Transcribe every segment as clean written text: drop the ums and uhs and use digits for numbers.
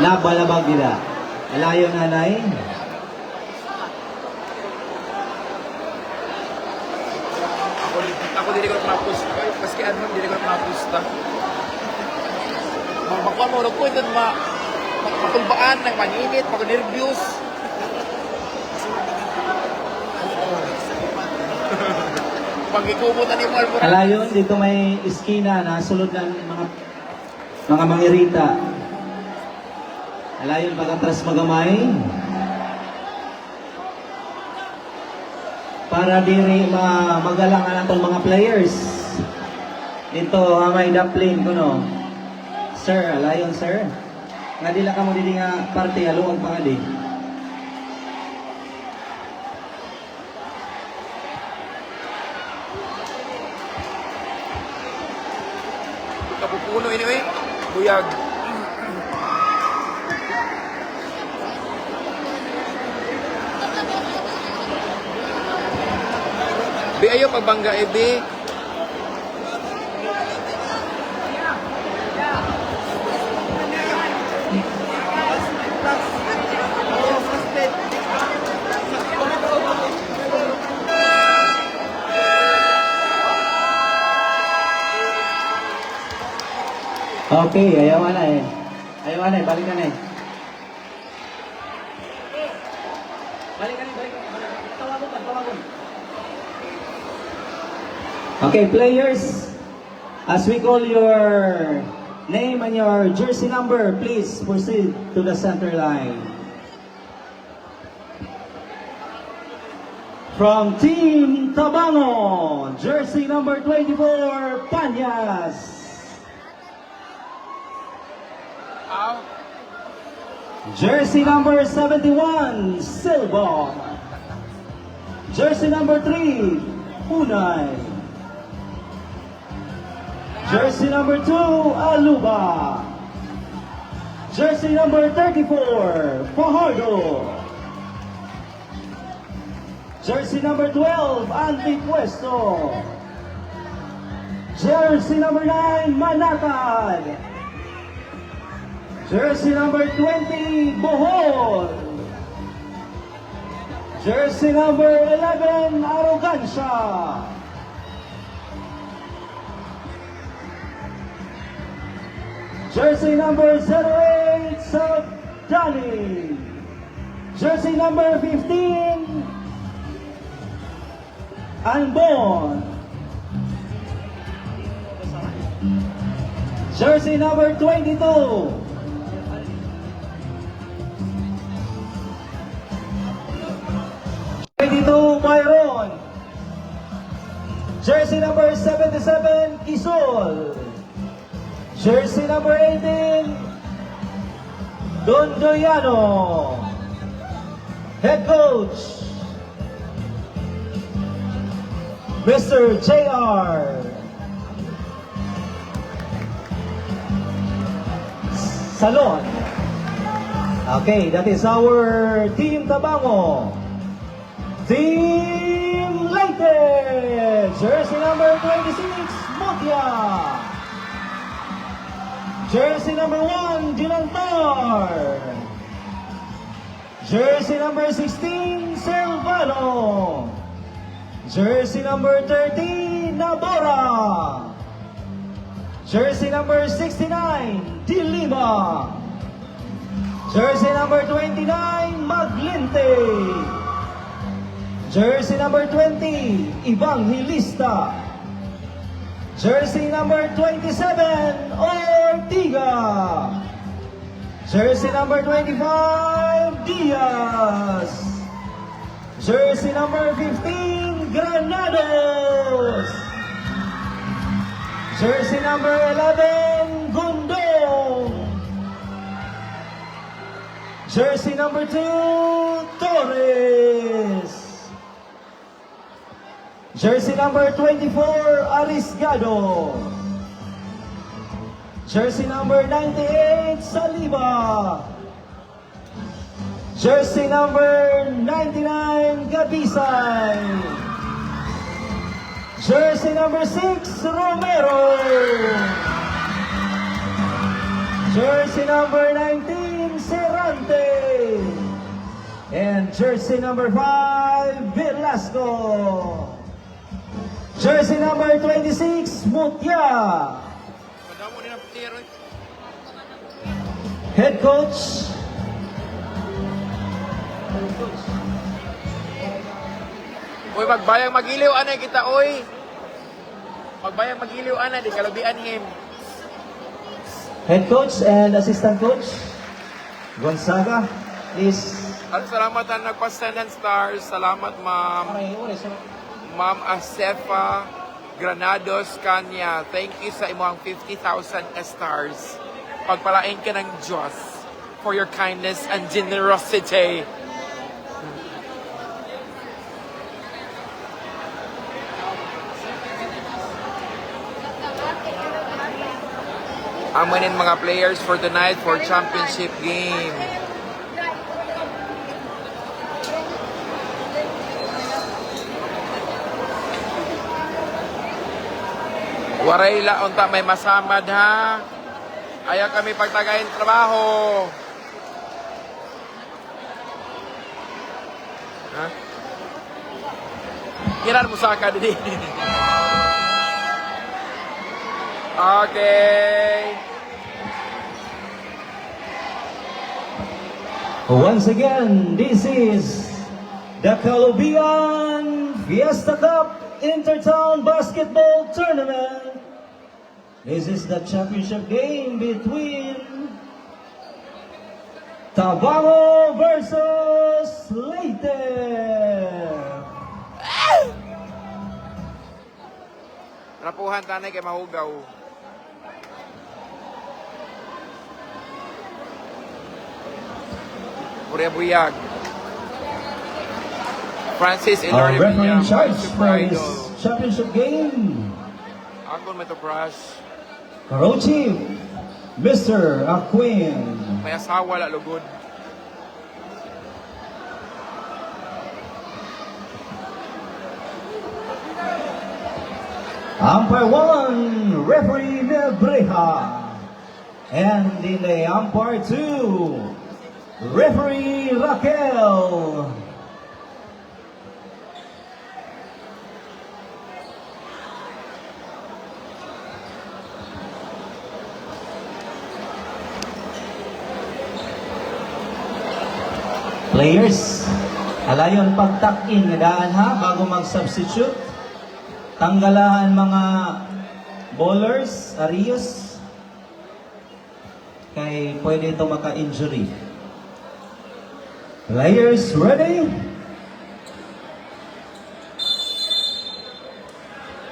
Nabalabag nila. Alayo nanay. Ako dili ko mapusta. Paski ano, dili ko mapusta. Makuha mo, ko ito makulbaan, ng manginit, makunervyos. Pagkikubutan yung alburan. Alayon, dito may iskina na sulod ng mga mangirita. Alayon, pagkatras magamay. Para diri magalangan natong mga players. Dito, may dumpling ko no. Sir, alayon sir. Nga dila ka mo dili nga parte, haluag pa nga di. Kapupuno anyway, buyag. Be ayo pagbangga be. Okay, ayaw na eh. Ayaw na eh, balik na eh. Balik na eh. Tawagon. Okay, players, as we call your name and your jersey number, please proceed to the center line. From Team Tabango, jersey number 24, Panyas. Jersey number 71, Silva. Jersey number 3, Punay. Jersey number 2, Aluba. Jersey number 34, Fajardo. Jersey number 12, Antipuesto. Jersey number 9, Manatad. Jersey number 20, Bohol. Jersey number 11, Arrogancia. Jersey number 08, South Dani. Jersey number 15, Anbon. Jersey number 22, Byron. Jersey number 77, Quizol. Jersey number 18, Dondoyano. Head coach, Mr. JR Salon. Okay, that is our Team Tabango. Team Leyte, jersey number 26, Motia. Jersey number 1, Gilantar. Jersey number 16, Silvano. Jersey number 30, Nabora. Jersey number 69, Dilima. Jersey number 29, Maglinte. Jersey number 20, Evangelista. Jersey number 27, Ortiga. Jersey number 25, Diaz. Jersey number 15, Granados. Jersey number 11, Gundong. Jersey number 2, Torres. Jersey number 24, Arisgado. Jersey number 98, Saliba. Jersey number 99, Gabisay. Jersey number 6, Romero. Jersey number 19, Asante. And jersey number 5, Velasco. Jersey number 26, Mutya. Madamo din ang player. Head coach. Uy, magbayang magiliw, anay kita, uy. Magbayang magiliw, anay, di kalubian him. Head coach and assistant coach, Gonzaga. Please. At salamat ang nagpa-send ng stars. Salamat, ma'am. Ma'am Asefa Granados Kanya. Thank you sa imong 50,000 stars. Pagpalain ka ng Diyos for your kindness and generosity. Amanin mga players for tonight for championship game. Waray launta may masamad ha. Ayaw kami pagtagayin trabaho. Ha? Kiran mo sa ka din. Okay. Once again, this is the Calubian Fiesta Cup Intertown Basketball Tournament. This is the championship game between Tabango versus Leyte. Rapuhan tanay kay mahugaw. Purya Buyag. Francis Our Ilori referee in charge Super for this Idol. championship game, Angkon Meto Crush. Karachi, Mr. Aquin. May asawa la lugod. Umpire 1, referee Nebreja. And in the umpire 2, referee Raquel. Players, alayon pagtak-in nga daan ha bago mag-substitute. Tanggalaan mga bowlers, arios. Kay pwede ito maka-injury. Players ready?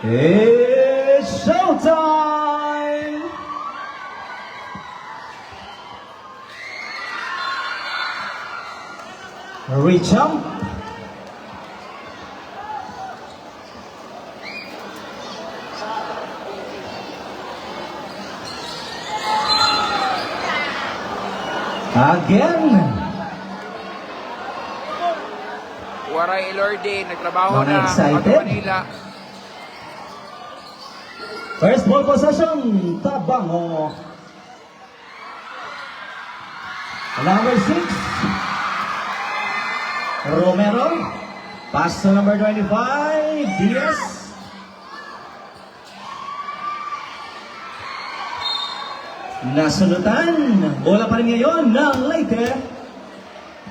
It's showtime! Re-jump. Again. Waray Ilordi, nagtrabaho Mga na. excited? Pag Manila. First ball possession, Tabango. Number 6, Romero. Pass to number 25, Diaz. Nasunutan. Bola pa rin ngayon ng Leyte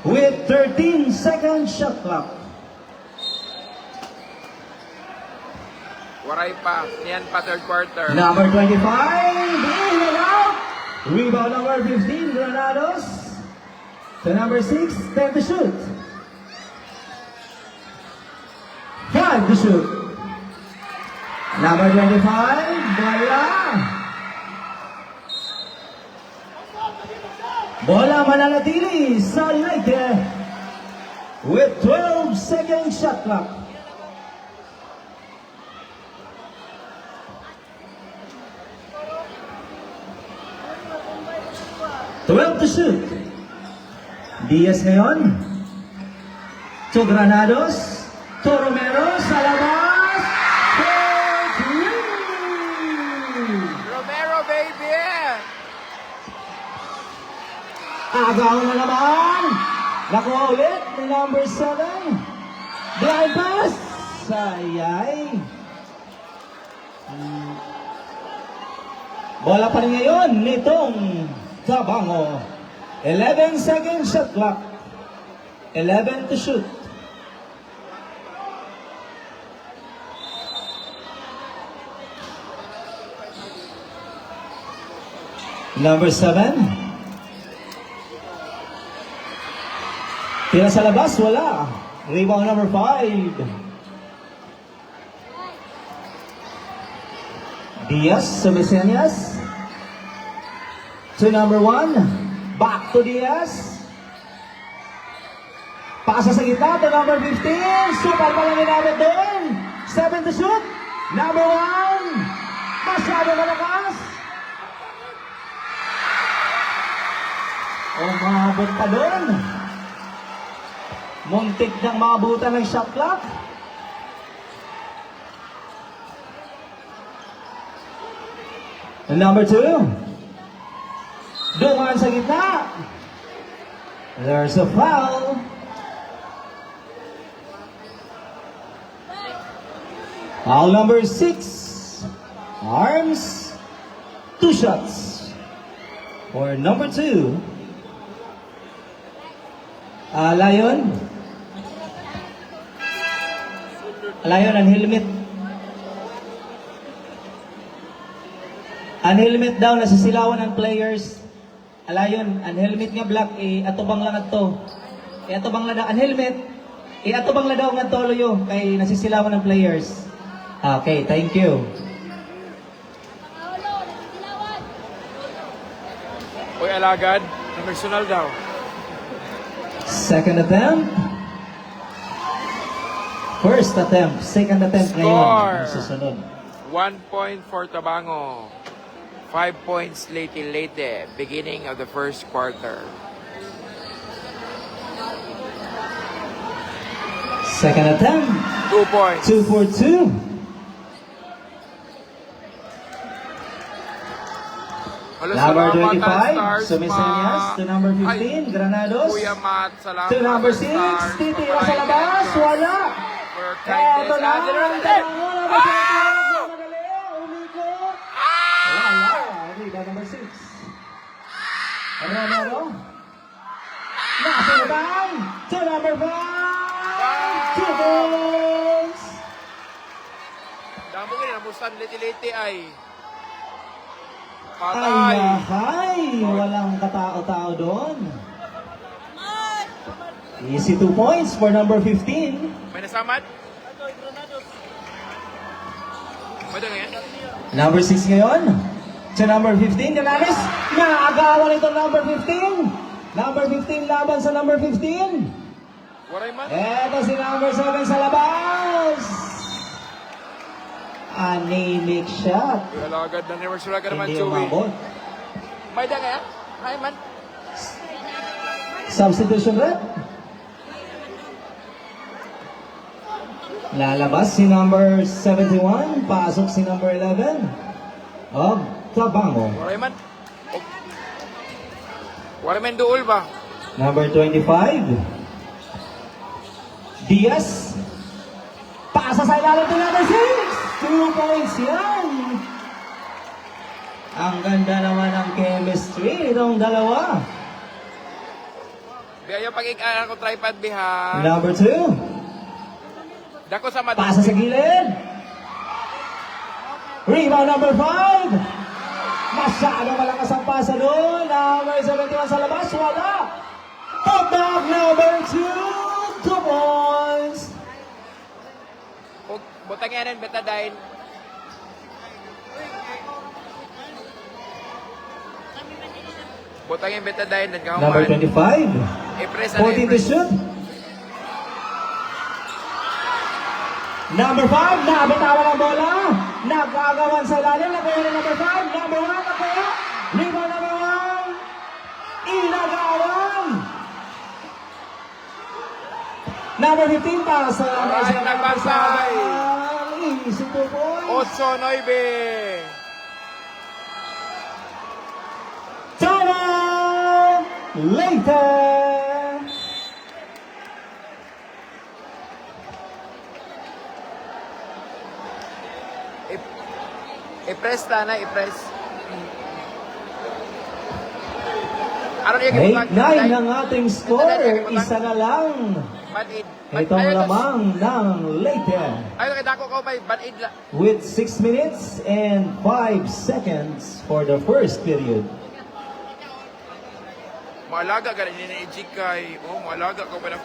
with 13 seconds shot clock. Waray pa. Yan pa third quarter. Number 25, in and out. Rebound number 15, Granados. To number 6, 10 to shoot. 5 to shoot. Number 25, bola. Bola mananatili sa Leyte with 12 seconds shot clock. To shoot. Diaz ngayon. To Granados. To Romero sa labas. For three. Romero, baby! Agaw na naman. Nakuha ulit ni number 7. Blind pass. Sayay. Bola pa rin ngayon nitong Tabango. 11 seconds shot clock. 11 to shoot. Number 7. Tira sa labas, wala. Rebound number 5. Diaz, Sumiseñas. To number 1. Back to Diaz. Pasa sa gitna to number 15. Super pala ni David doon. 7 to shoot. Number 1. Masyado malakas. Umabot pa doon. Muntik nang maabutan ng shot clock. And number 2. Dumaan sa gitna. There's a foul. Foul number 6. Arms. 2 shots. For number 2. Lion. Lion, ang helmet. Ang helmet daw, nasisilawan ng players. Lion, ang helmet nga black, atubang lang ato. Atubang lang daw, ang helmet, atubang lang daw nga toloyo, kay nasisilawan ng players. Okay, thank you. Uy, alagad. Personal daw. Second attempt. First attempt. Second attempt Score. ngayon. Susunod. 1 point for Tabango. 5 points Leyte. Beginning of the first quarter. Second attempt. 2 points. 2 for 2. Hello, Number salamat, 25, Stars, Sumiseñas. To number 15, Ay, Granados. Kuya Matt, salamat. To number 6, Stars. titira sa labas. Wala. For Eto kindness. na. Ah, Tabango na ba siya? Madali. Umikot. Wala. Rebound number 6. Romero. Nasundan. To number 5. 2 points. Damo kayo, namusta Leyte ay. Ay, Patay. nahay. Walang katao-tao doon. Easy 2 points for number 15. May nasamad? Pwede ngayon? Number 6 ngayon. Sa number 15, Canales. Naagawan ito number 15. Number 15 laban sa number 15. Waray man? Eto si number 7 sa labas. Anemic shot. Uy, alagad na never sila ka naman, Hindi Chewy. umabot. May da kaya? Ay man. Substitution rep. Lalabas si number 71. Pasok si number 11. Of Tabango. Waray man. Oh. Waray man dool ba? Number 25. Diaz. Pasa sa ilalim to number 6. 2 points yan. Ang ganda naman ng chemistry nitong dalawa. Biyayo pag-ik-aral ko tripod bihan. Number 2. Dako sa madam. Pasa sa gilid. Rebound number 5. Masyado malakas ang pasa doon. Number 71 sa labas. Wala. Putback number 2. 2 points. Butang yan ang betadine. Butang yung betadine. Number 25. I-press 14 to shoot. Number 5, nabitawan ang bola. Nagkagawan sa ilalim. Nakuha na number 5. Number 1, nakuha. Rebound number 1. Inagawan. Number 15 para sa Alright, nagbantay. Easy 2 points. 8-9. Tama! Leyte! I-press na, i-press. Ano niya 8-9 ang ating score. Isa na lang. Bad-aid. Itong lamang ng Leyte. Ayaw, kita ko may bad-aid la. With 6 minutes and 5 seconds for the first period. Maalaga ka rin ni Ejikay. Oh, maalaga ko pa na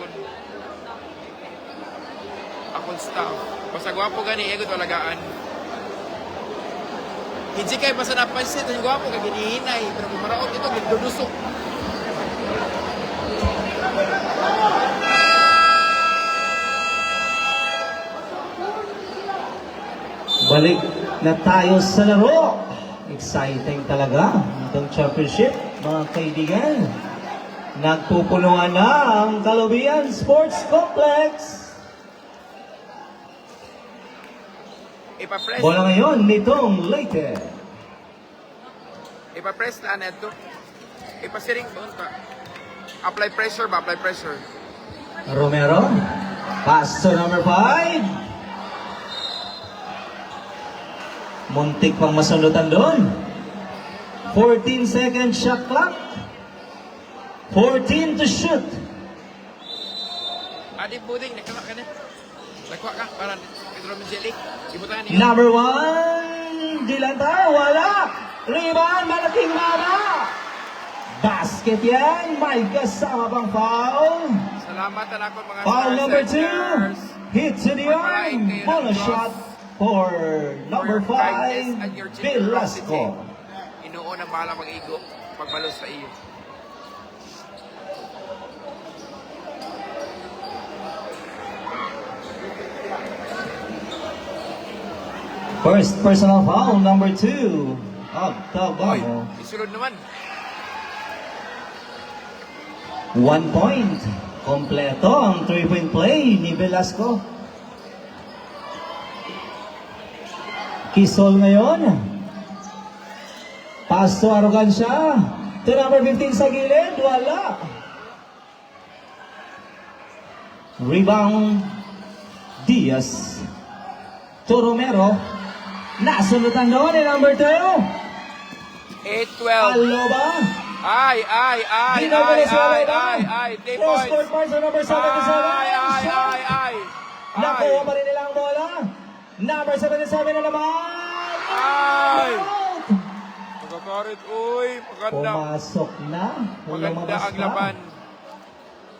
akong staff. Basta gwapo gani, ego talagaan. Ejikay, basta napansin, ang gwapo ka, ginihinay. Pero maraot ito, gindudusok. Balik na tayo sa laro. Exciting talaga itong championship, mga kaibigan. Nagpupunuan na ang Kalubian Sports Complex. Ipapress. Bola ngayon nitong Leyte. Ipapress na ito. Ipasiring doon ka. Apply pressure ba? Apply pressure. Romero. Pass to number 5. Muntik pang masundutan doon. 14 second shot clock. 14 to shoot. Adi buding, nakala ka na. Nakwa ka, para Pedro Mizeli. Ibutan niya. Number 1. Dilanta, wala. Rebound, malaking mama. Basket yan. May kasama pang foul. Salamat na ako mga Foul stars number and 2. stars. Hit to the arm. Bonus shot for number For your kindness 5. and your generosity. Velasco. Inuon ang bahala mag-igo pagbalos sa iyo. First personal foul, number 2 of Oy, Tabago. isunod naman. 1 point. Kompleto ang 3-point play ni Velasco. Kisol ngayon. Pass to Arrogancia. To number 15 sa gilid. Wala. Rebound. Diaz. To Romero. Nasunutan doon ni number 2. 8-12. Aloba. Ay, 3 Cross points. court pass sa number 77. Ay. Nakuha pa rin nila ang bola. Number 77 na naman. Ay. Out. Magkakarit, uy, maganda. Pumasok na. Maganda ang laban.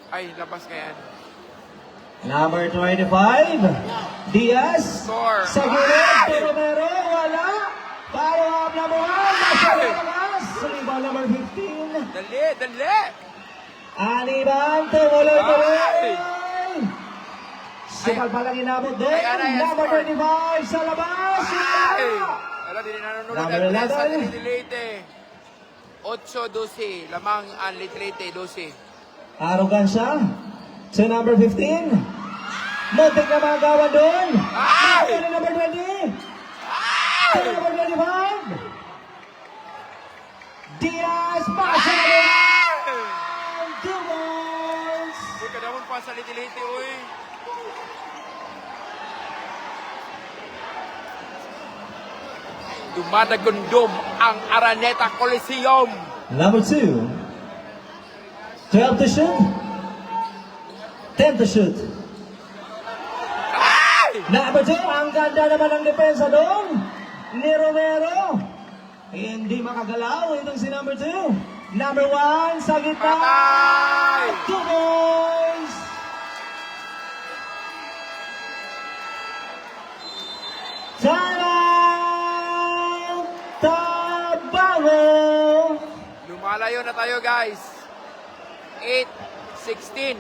Ay, labas ka yan. Number 25. Diaz. Score. Sa gilid. Ay. To Romero. Wala. Follow up number 1. Nasa Ay. labas. Rebound number 15. Dali. Aniban. Tumuloy. Ay. Sukal palang inabot din. Ay, aray, Number score. 25 sa labas. Ay. Wala. Wala, din nanonood. Number Ang 11. sa Leyte. 8-12. Lamang ang Leyte 12. Arrogancia. Sa number 15. Muntik na magawa doon. Ay! Number 20. Ay! Number 25. Diaz. Pasa na doon. Ay! 2 balls. Uy, kadamon pa sa Leyte, uy. Dumadagundom ang Araneta Coliseum. Number 2. 12 to shoot. 10 to shoot. Ay! Number 2. Ang ganda naman ang depensa doon. Ni Romero. Hindi makagalaw itong si number 2. Number 1 sa gitna. Patay! 2 balls. Time! Tabango! Lumalayo na tayo, guys. 8-16.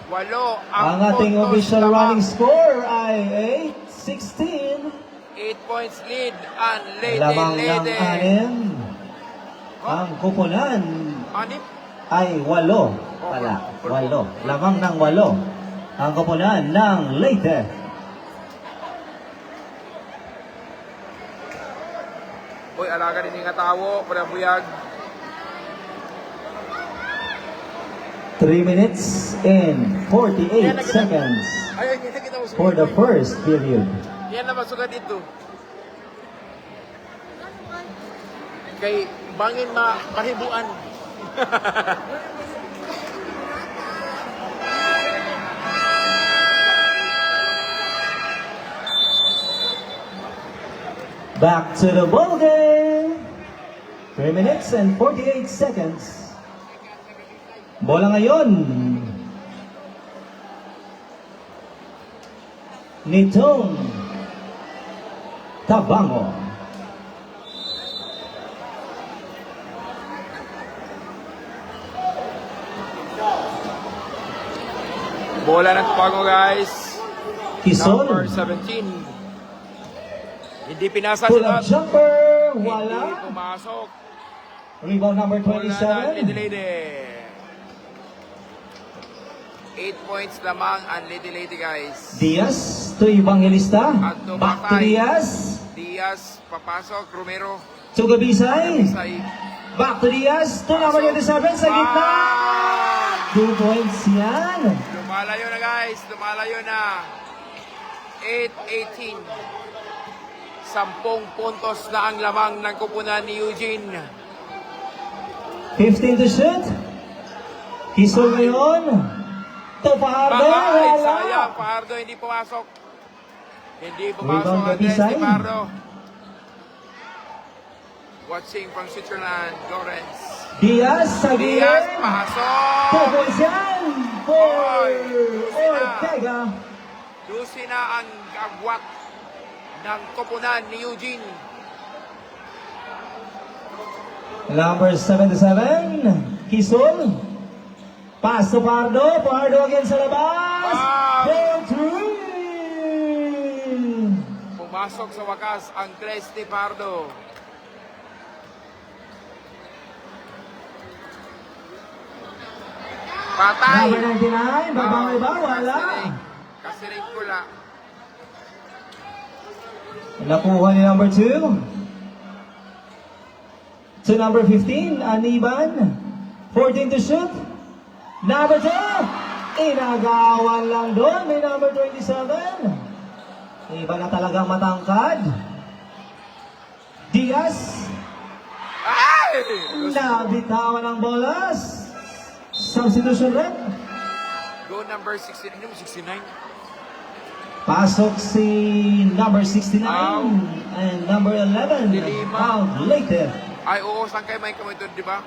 Walo Ang ang ating puntos official lamang. running score ay 8-16. 8 points lead ang Leyte. Lamang ng 6. Ang kupunan Anip? ay 8 pala. 8. Lamang ng 8. Ang kupunan ng Leyte. Uy, alaga din nga tawo. Para buyag. 3 minutes and 48 seconds Ay, hindi kita masugat. for the first period. Yan na masugat ito. Kay bangin mahibuan. Back to the ball game. 3 minutes and 48 seconds. Bola ngayon. Nitong Tabango. Bola ng Tabango, guys. Kisol. Number 17. Hindi pinasa si Pull up Lot. jumper. Hindi Wala. pumasok. Rebound number Bola ng 27. Lady. 8 points lamang ang Lady, guys. Diaz to Evangelista. At tumatay. Back to Diaz. Diaz, papasok. Romero. To Gabisay. Isay. Back to Diaz. To number 27 sa gitna. Bang! 2 points yan. Lumalayo na, guys. Lumalayo na. 8-18. 10 puntos na ang lamang ng kupunan ni Eugene. 15 to shoot. Kisol ngayon. To Fajardo. Bakay, Wala. sayang. Fajardo hindi pumasok. Hindi pumasok Rebound ang Andres Gabisay. Di Fajardo. Watching from Switzerland, Lawrence. Diaz sa Diaz, gilid. 2 pasok! points yan. For Oy, sila. Ortega. Lucy na ang agwat ng kupunan ni Eugene. Number 77. Kisol. Pass to Pardo. Pardo again sa labas. Bang! For 3. Pumasok sa wakas ang Tres de Pardo. Patay! Number 99. Babangay ba? Wala. Kasiring pula. Nakuha ni number 2. To number 15, Aniban. 14 to shoot. Number 2. Inagawan lang doon. May number 27. Iba na talagang matangkad. Diaz. Ay! Nabitawan ng bolas. Substitution red. Go number 16. Ano mo, 69? Pasok si number 69 Ow. and number 11. Dilima. Out later. Ay, oo, saan kayo may kamay doon, di ba?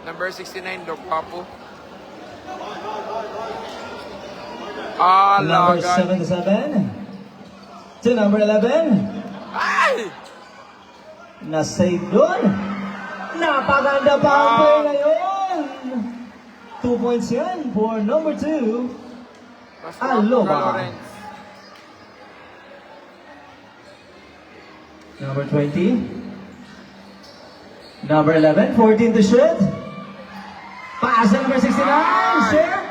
Number 69, Doc Papo. Number Alaga. 77 to number 11. Ay! Na-save doon. Napaganda pa ang play ngayon. 2 points yan for number 2. Mas Aloha. Papo ka, Lawrence. Number 20. Number 11, 14 to shoot. Pass to number 69. Share.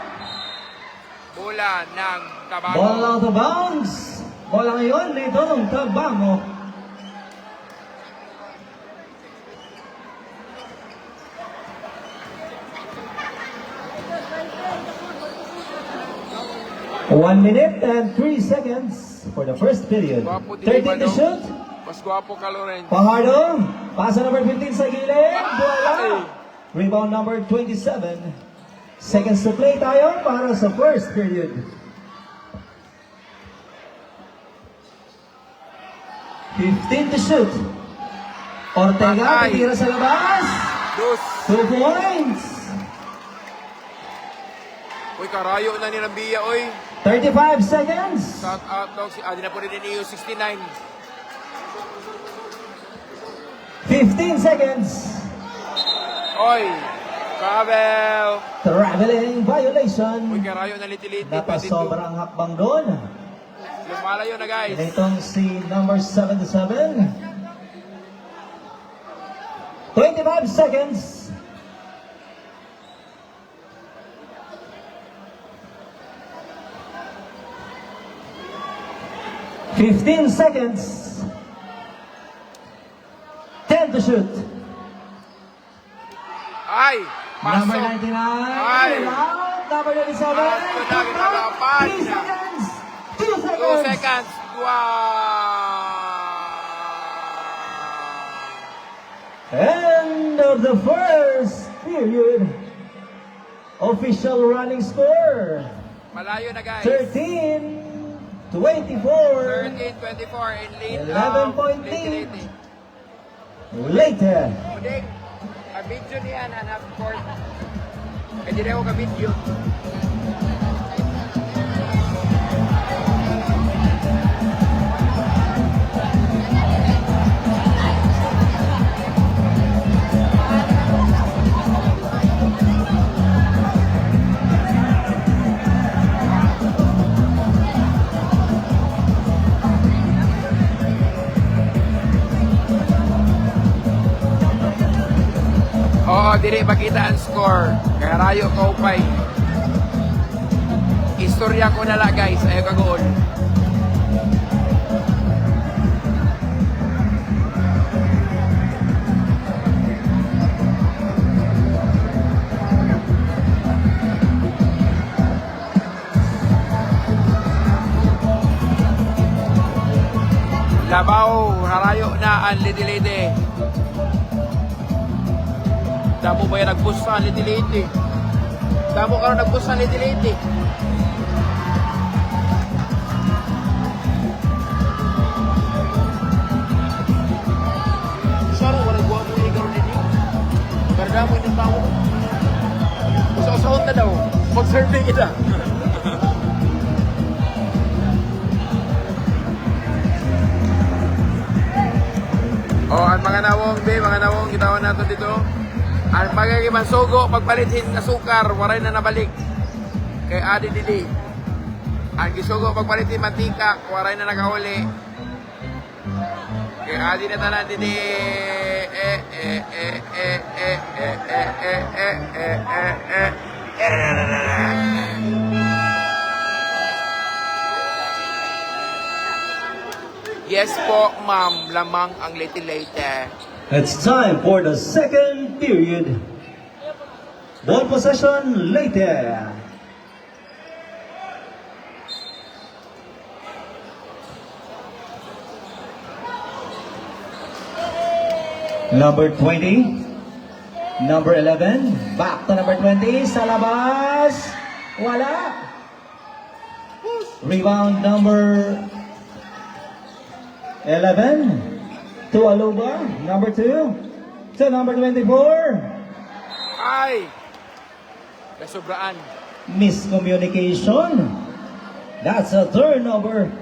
Bola ng Tabago. Ball out of bounds. Bola ngayon nitong Tabango. One minute and 3 seconds for the first period. Gwapo din 13 ba, to no? shoot. Mas gwapo ka, Lawrence. Fajardo. Pasa number 15 sa gilid. Ay! Bola. Rebound number 27. Seconds to play tayo para sa first period. 15 to shoot. Ortega, Patay. titira sa labas. Dos. 2 points. Uy, karayo na ni Rambia, oy. 35 seconds. Shout out daw si Adi na po rin ni 69. 15 seconds. Oy, travel. Traveling Uy, violation. karayo na litiliti. Napasobra ang hakbang doon. Lumalayo na, guys. Itong si number 77. 25 seconds. $15 seconds. 10 to shoot. Ay! Number Pasok. 99. Ay. Out. Number 97. Pasok na, ginagapan. 3 seconds. 2 2 seconds. seconds. Wow! End of the first period. Official running score. Malayo na guys. 13-24. 13-24 in lead 11.8. Leyte. Later. Muding, ka-video niyan, hanap court. Kaya din ako ka-video. Oo, dili makita ang score. Kaya rayo ka upay. Istorya ko na lang guys, ayaw ka goal. Labaw, harayo na ang lidi-lidi. Damo ba yung nag-push sa lidi-lidi? Damo ka na nag-push sa lidi-lidi. Saro, wala guwa mo yung garo ninyo. Pero damo yung tao. Usahon na daw. Mag-survey kita. Ang mga nawong, mga nawong, kitawan natin dito. Ang magiging sugo, pagpalitin na sukar, waray na nabalik. Kay Adi Dili. Ang gisugo, pagpalitin mantika, waray na nakahuli. Kay Adi na tanan Dili. Yes po, ma'am. Lamang ang Leyte. It's time for the second period. Ball possession later. Number 20. Number 11. Back to number 20. Sa labas. Wala. Rebound number 11. To Aluba, number 2. To number 24. Ay! Kasobraan. Miscommunication. That's a turnover.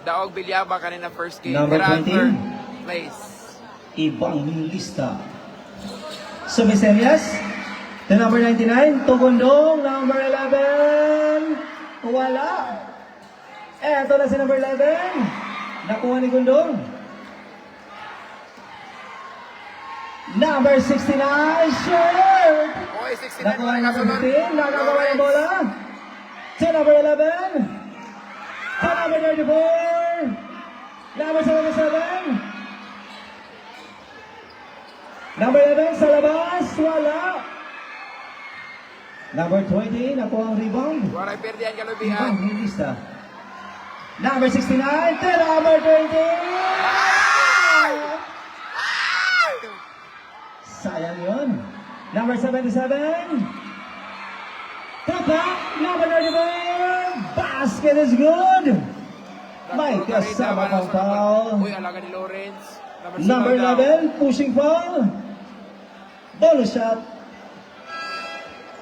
Daog Bilyaba kanina first game. Number Transfer 20. place. Ibang lista. Sumisenyas. To number 99. Tugundong, number 11. Wala. Eto na si number 11. Nakuha ni Gundong. Number 69, short. Okay, 69 Nakuha ni mga number kasunod. 15, nakagawa yung bola. To number 11. To number 34. Number 77. Number 11 sa labas, wala. Number 20, nakuha ang rebound. Waray perdi ang Ibang kalubihan. lista. Number 69 to number 20. Sayang yun. Number 77. Tapa, number 94. Basket is good. May kasama pang foul. Uy, alaga ni Lawrence. Number 11, pushing foul. Bonus shot.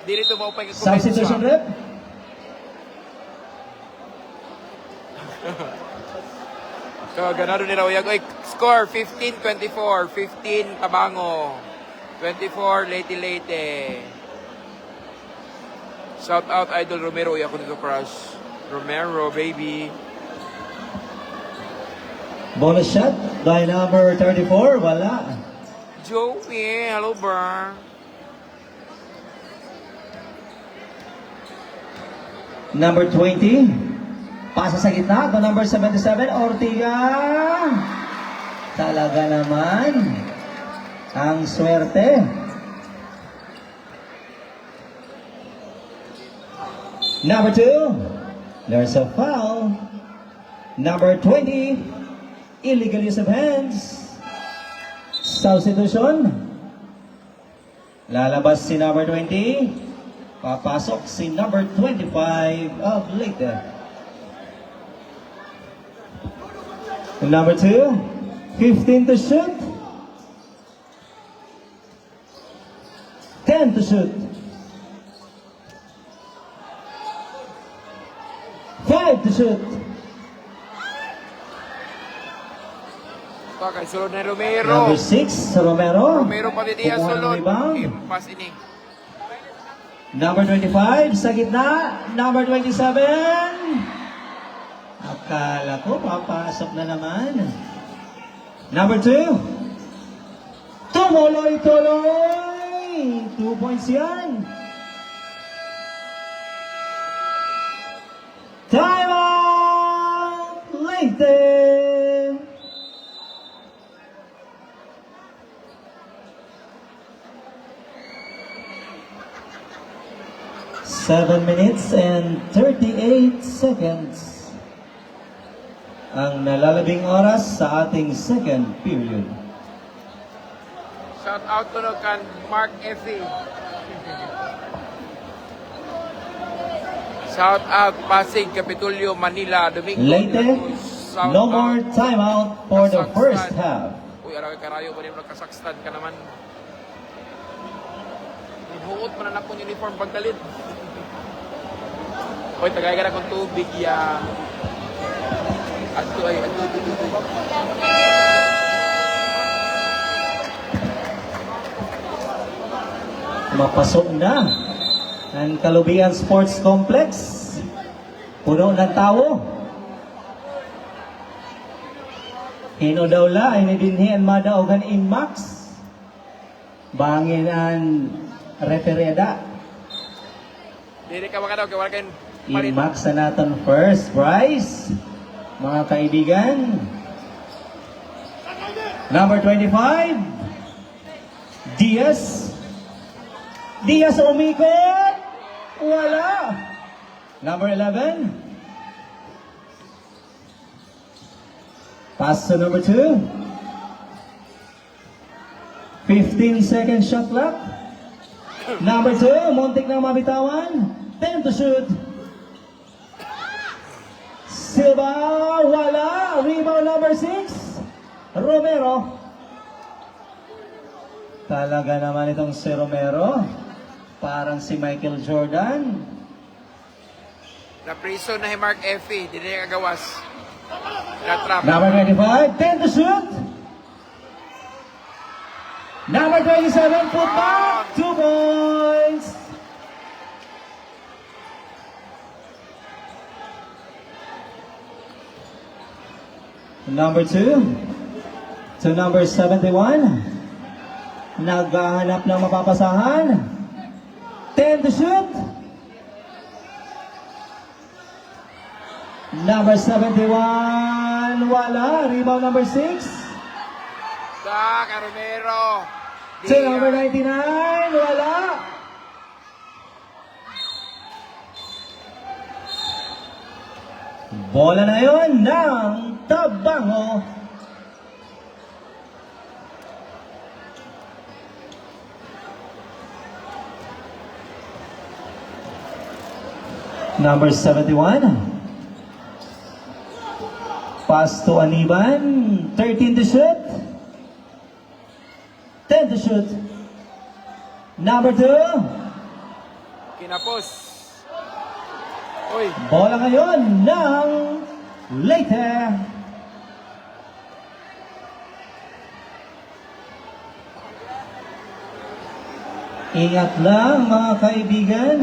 Dili to maupay ka Substitution rep. So, ganado ni Rauyag. Oy, score 15-24. 15 Tabango. 24 Leyte. Shout out Idol Romero. Uy, ako nito crush. Romero, baby. Bonus shot by number 34. Wala. Joey, hello bro. Number 20. Pasa sa gitna. To number 77. Ortiga. Talaga naman. Ang swerte. Number 2, there's a foul. Number 20, illegal use of hands. Substitution. Lalabas si number 20. Papasok si number 25 of Leyte. Number 2, 15 to shoot. 10 to shoot. 5 to shoot. Kay sulod na Romero. Number 6, Romero. Romero pati diya Kukuha ng sulod. rebound. Pass ini. Number 25, sa gitna. Number 27. Akala ko, papasok na naman. Number 2. Tumuloy-tuloy. 2 points yan. Time out! Leyte! 7 minutes and 38 seconds ang nalalabing oras sa ating second period. Shout out to no kan Mark Effie. Shout out Pasig, Capitolio, Manila, Domingo. Leyte, Shout no out more timeout for the Kazakhstan. first half. Uy, araway karayo pa rin ng Kazakhstan ka naman. Huot man na akong uniform pagdalit. Uy, tagay ka na kong tubig ya. Ato ay, ato. Mapasok na ang Kalubian Sports Complex. Puno ng tao. Hino daw la, inidinhian madaogan Inmax. Bangin ang refereda. Dili ka makadaw, kaya wala kayong Inmax sa natin first prize. Mga kaibigan. Number 25. Diaz. Diaz umikot. Wala. Number 11. Pass to number 2. 15 second shot clock. Number 2, muntik na mabitawan. 10 to shoot. Silva, wala. Rebound number 6. Romero. Talaga naman itong si Romero. Parang si Michael Jordan. na-prison na si Mark Effie. Dili niya kagawas. Na-trap. Number 25, 10 to shoot. Number 27, put back. 2 points. Number 2 to number 71. Naghahanap ng mapapasahan. 10 to shoot. Number 71, wala. Rebound number 6. Sa Romero. To number 99, wala. Bola na yon ng Tabango. Number 71. Pass to Aniban. 13 to shoot. 10 to shoot. Number 2. Kinapos. Uy. Bola ngayon ng Leyte. Ingat lang mga kaibigan.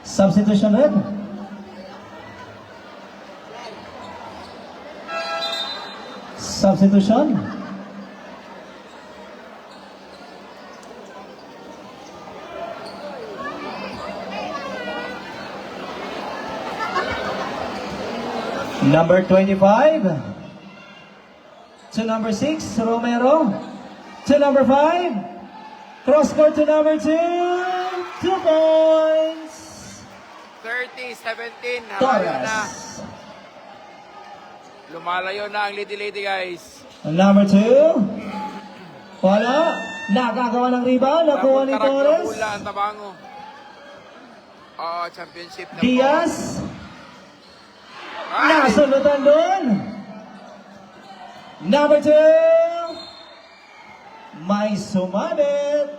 Substitution red. Substitution. Number 25 to number 6, Romero. To number 5, cross court to number 2, 2 points. 30-17. Nalayo na. Torres. Lumalayo na ang lady guys. Number 2, wala. Nakagawa ng rebound, nakuha ni Torres. Pula ang tabango. Oo, championship na Diaz, Ay! nasulutan doon. Number 2, may sumabit.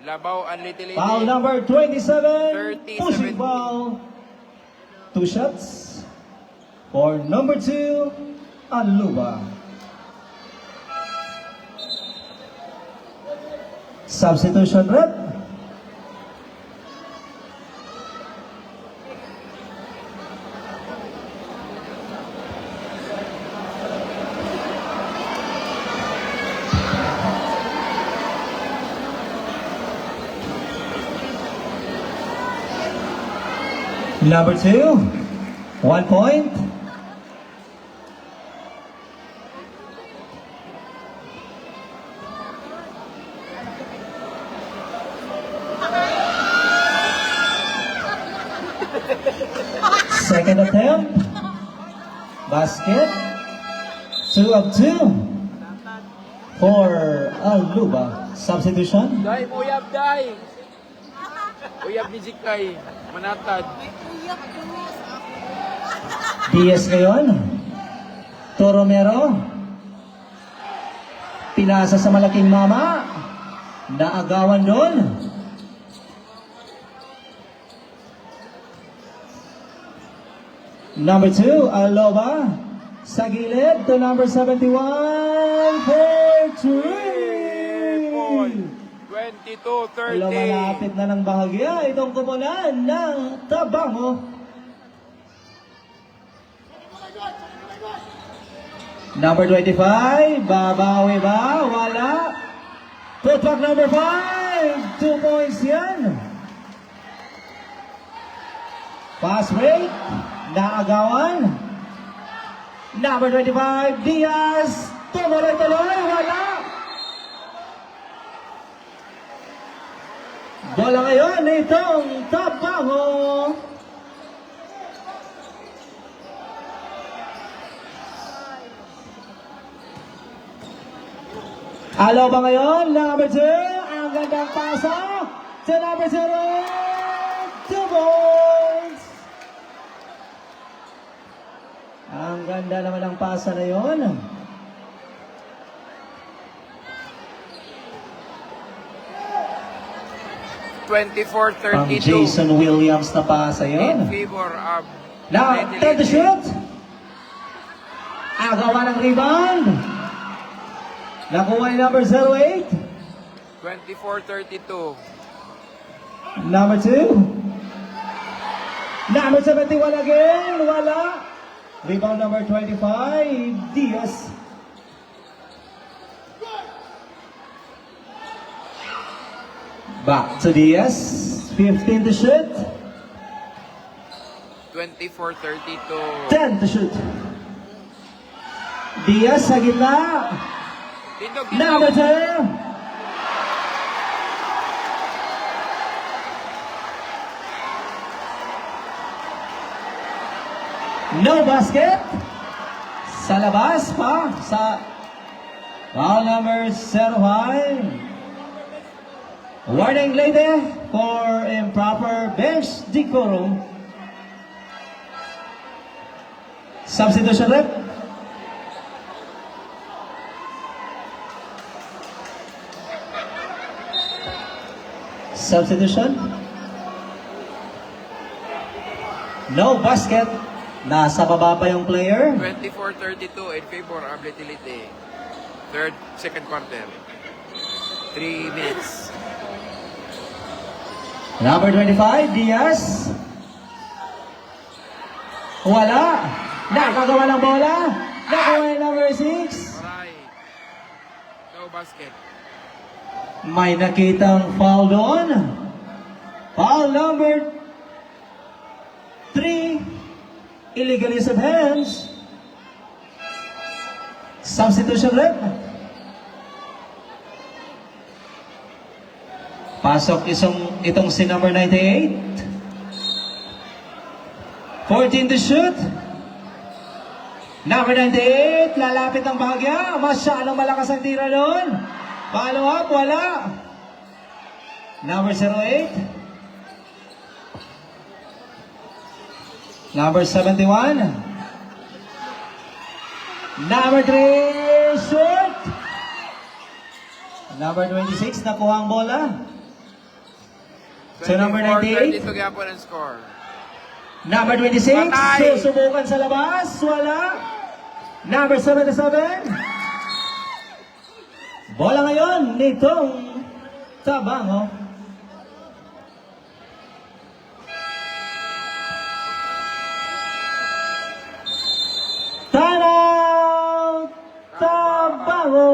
Labaw ang lady. Foul number 27, 30-17. pushing foul. 2 shots for number 2, Aluba. Substitution rep. Number 2, 1 point. Second attempt. Basket. 2 of 2 for Aluba. Substitution. Day, uyab, day. Uyab ni Jikay. Manatad. Diaz ngayon. To Romero. Pinasa sa malaking mama. Naagawan doon. Number 2, Aloba. Sa gilid to number 71 for 3. 22-30. Lumalapit na ng bahagya itong kumunan ng Tabango. Number 25, babawi ba? Wala. Putback number 5, 2 points yan. Pass break, naagawan. Number 25, Diaz, tuloy-tuloy, wala. Bola ngayon itong Tabango. Alo ba ngayon? Number 2, ang gandang pasa to number 0, 2 points. Ang ganda naman ang pasa na yun. Ang 24-32. Jason Williams na pasa In yun. favor of Now, Lady take the Lady. shoot. Agawa ng rebound. Nakuha ni number 08. 24-32. Number 2. Number 71 again. Wala. Rebound number 25. Diaz. Back to Diaz. 15 to shoot. 24-32. 10 to shoot. Diaz sa gitna. Tindog, Number tindog. 2. No basket. Sa labas pa. Sa foul number 05. Warning lady for improper bench decorum. Substitution rep. Substitution. No basket. Nasa baba pa yung player. 24-32 in favor of Liti. Second quarter. 3 minutes. Number 25, Diaz. Wala. Nakagawa ng bola. Nakuha yung number 6. Alright. No basket. May nakitang foul doon. Foul number 3. Illegal use of hands. Substitution rep. Pasok itong si number 98. 14 to shoot. Number 98, lalapit ang bahagya. Masyadong malakas ang tira doon. Follow up, wala. Number 08. Number 71. Number 3, shoot. Number 26, nakuha ang bola. So number 98. 22 gapon ang score. Number 26, Patay! susubukan sa labas, wala. Number 77. Bola ngayon nitong Tabango. Tanaw! Tabango!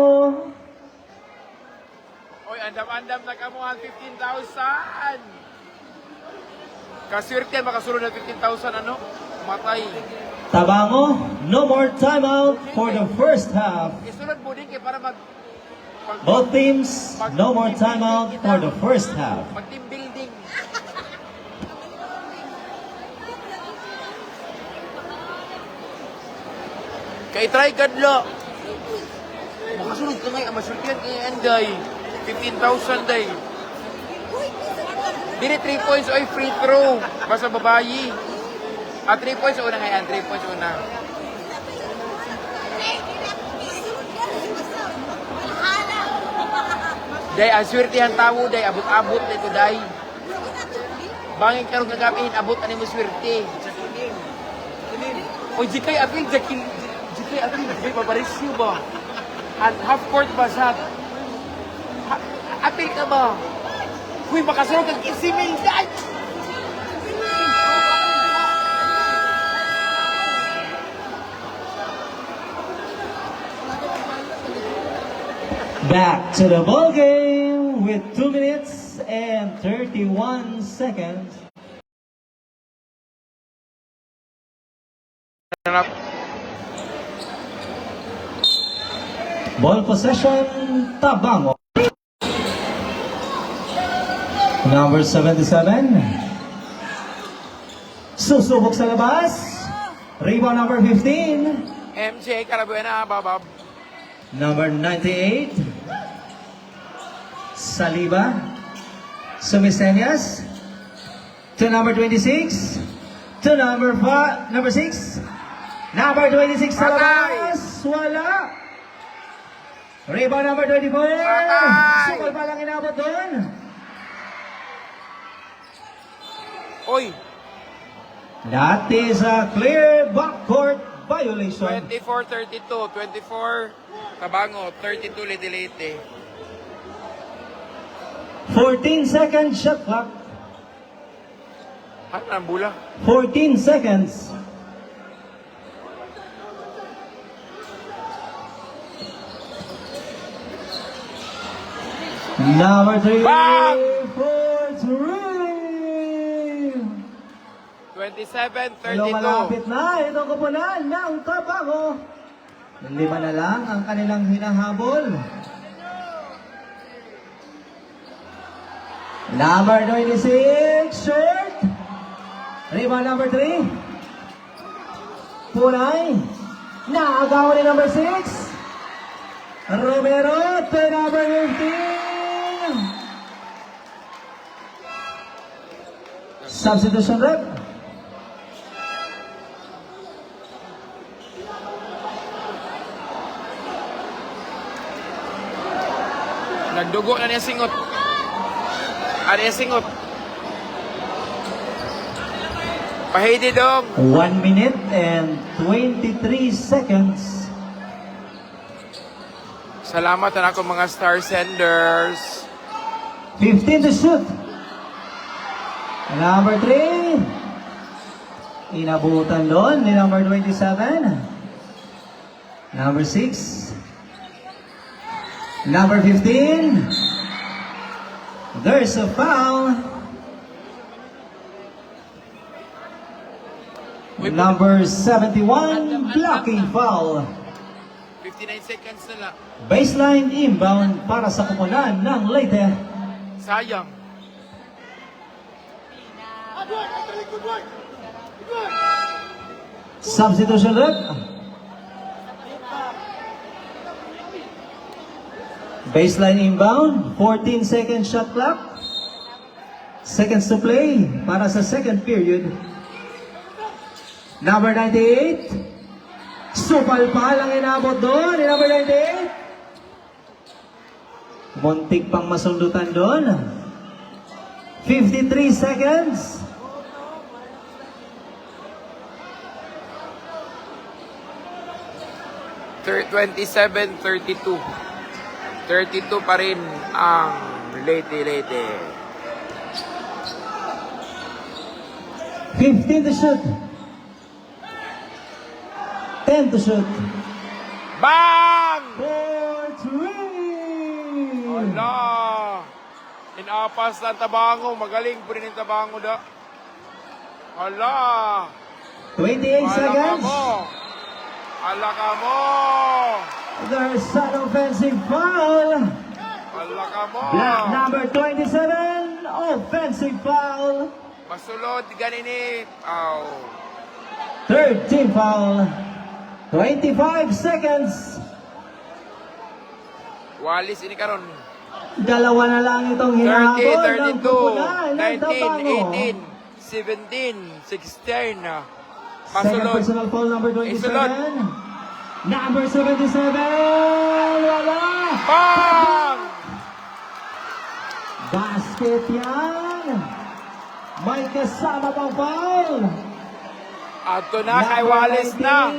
Oy, andam-andam na kamuhan 15,000. Kaswerte makasulod ng 15,000 ano? Matay. Tabango, no more timeout for the first half. Isunod mo din kay para Both teams, no more timeout for the first half. mag-team building. Kay try kadlo. Makasunod ka ngayon, masultihan kay Enday. 15,000 day. Dili 3 points oy free throw. Basta babayi. 3 points una ngayon, 3 points una. Day, ang swertihan tao, day, abot-abot na ito, day. Bangin karong nagamin, abot ani mo swerte. O jikay apil, jikay apil, jikay paparisyo ba? At half court ba sa... Apil ka ba? Huy, makasunod kang isimil, day! Back to the ball game with 2 minutes and 31 seconds. Ball possession, Tabango. Number 77. Susubok sa labas. Rebound number 15. MJ Carabuena, babab. Number 98. Saliba. Sumisenyas. To number 26. To number 5. Number 6. Number 26 sa labas. Wala. Rebound number 24. Patay! Sukol pa lang inabot doon. Oy, That is a clear backcourt violation. 24-32. 24, Tabango. 32, Leyte. 14 seconds shot clock. Ano ang bula? 14 seconds. Number 3 Bang! for 3. 27-32. Malapit na itong kupunan ng Tabango. 5 na lang ang kanilang hinahabol. Number 26, short. Rebound number 3. Punay. Naagawan ni number 6. Romero to number 15. Substitution rep. Nagdugo na niya singot. Ano niya singot? Pahidi dong. 1 minute and 23 seconds. Salamat na ako mga star senders. 15 to shoot. Number 3. Inabutan doon ni number 27. Number 6. Number 15. There's a foul. Number 71, blocking foul. 59 seconds na lang. Baseline inbound para sa koponan ng Leyte. Sayang. Substitution look. Baseline inbound, 14 second shot clock. Seconds to play para sa second period. Number 98. Supal-pal ang inabot doon ni number 98. Muntik pang masundutan doon. 53 seconds. Thir 27-32. 32 pa rin ang Leyte. 15 to shoot. 10 to shoot. Bang! 4-3. Ala! Inapas na Tabango. Magaling po rin yung Tabango da. Ala! 28 seconds. Ala ka mo! There's an offensive foul. Ala ka mo! Black number 27. Offensive foul. Masulod ganini. Aw. Third team foul. 25 seconds. Walis ini karon. Dalawa na lang itong 30, hinahabol ng 32, kupunan ng 19, Tabango. 18, 17, 16. Second Masulod. personal foul number 27. Isulod. Number 77. Wala. Bang! Basket yan. May kasama pang foul. Ato na kay Walis na.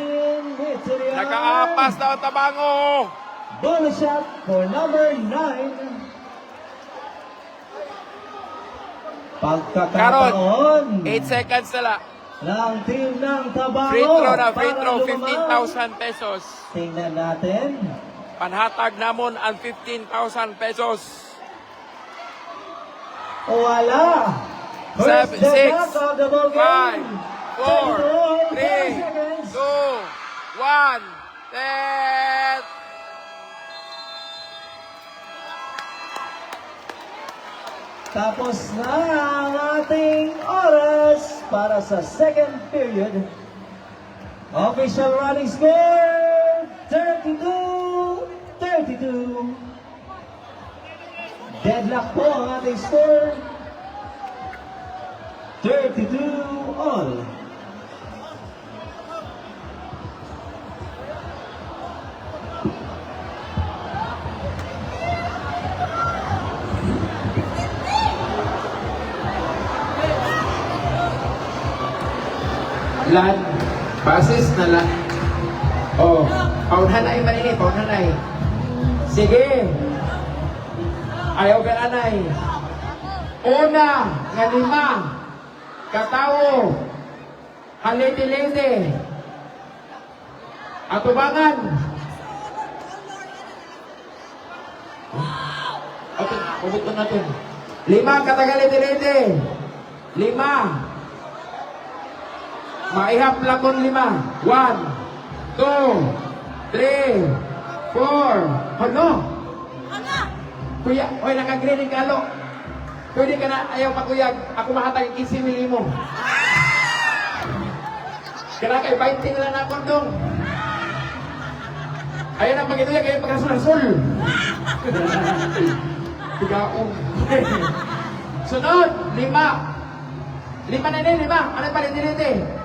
Nakaapas na ang Tabango. Bonus shot for number 9. Pagkakataon 8 seconds na lang. ng team ng Tabango. Free throw na, free para throw. lumamang. 15,000 pesos. Tingnan natin. Panhatag namon ang 15,000 pesos. Wala. First 7, dead 6, knock of the ball 5, game. 4, 10 3, seconds. 2, 1, 10. Tapos na ang ating oras para sa second period. Official running score, 32-32. Deadlock po ang ating score, 32 all. Lan, basis na lang. Oh, paunhanay man ini, paunhanay. Sige. Ayaw ka anay. Una, nga lima. Katawo. Haliti-liti. Atubangan. Okay, pubuto natin. 5 katagaliti-liti. 5. Maihap lakon 5. 1, 2, 3, 4. Ano? Kuya, oy naka-green ka lo. Pwede ka na ayaw pakuyag. Ako mahatag 15 mili mo. Kaya kay 20 na lang na kondong. Ayaw na pag-ituya kayo pagkasul-sul. Tigaong. Sunod, 5. 5 na din, 5. Ano pa liti-liti?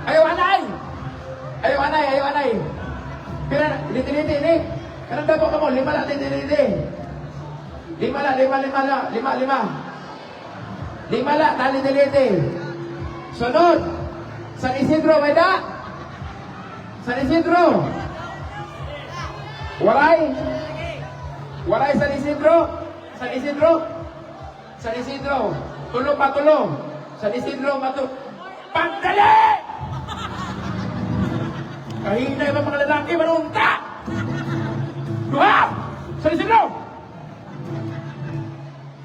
Ayaw anay! Ayaw anay! Pero liti-liti ni. Kanang dabo ka mo, 5 lang liti-liti. 5 lang. 5 lang, liti-liti. Sunod, San Isidro, may da? San Isidro. Waray San Isidro. San Isidro. Tulo. San Isidro, Pagdali! Kahina yung mga lalaki, manunta! Duha! San Isidro!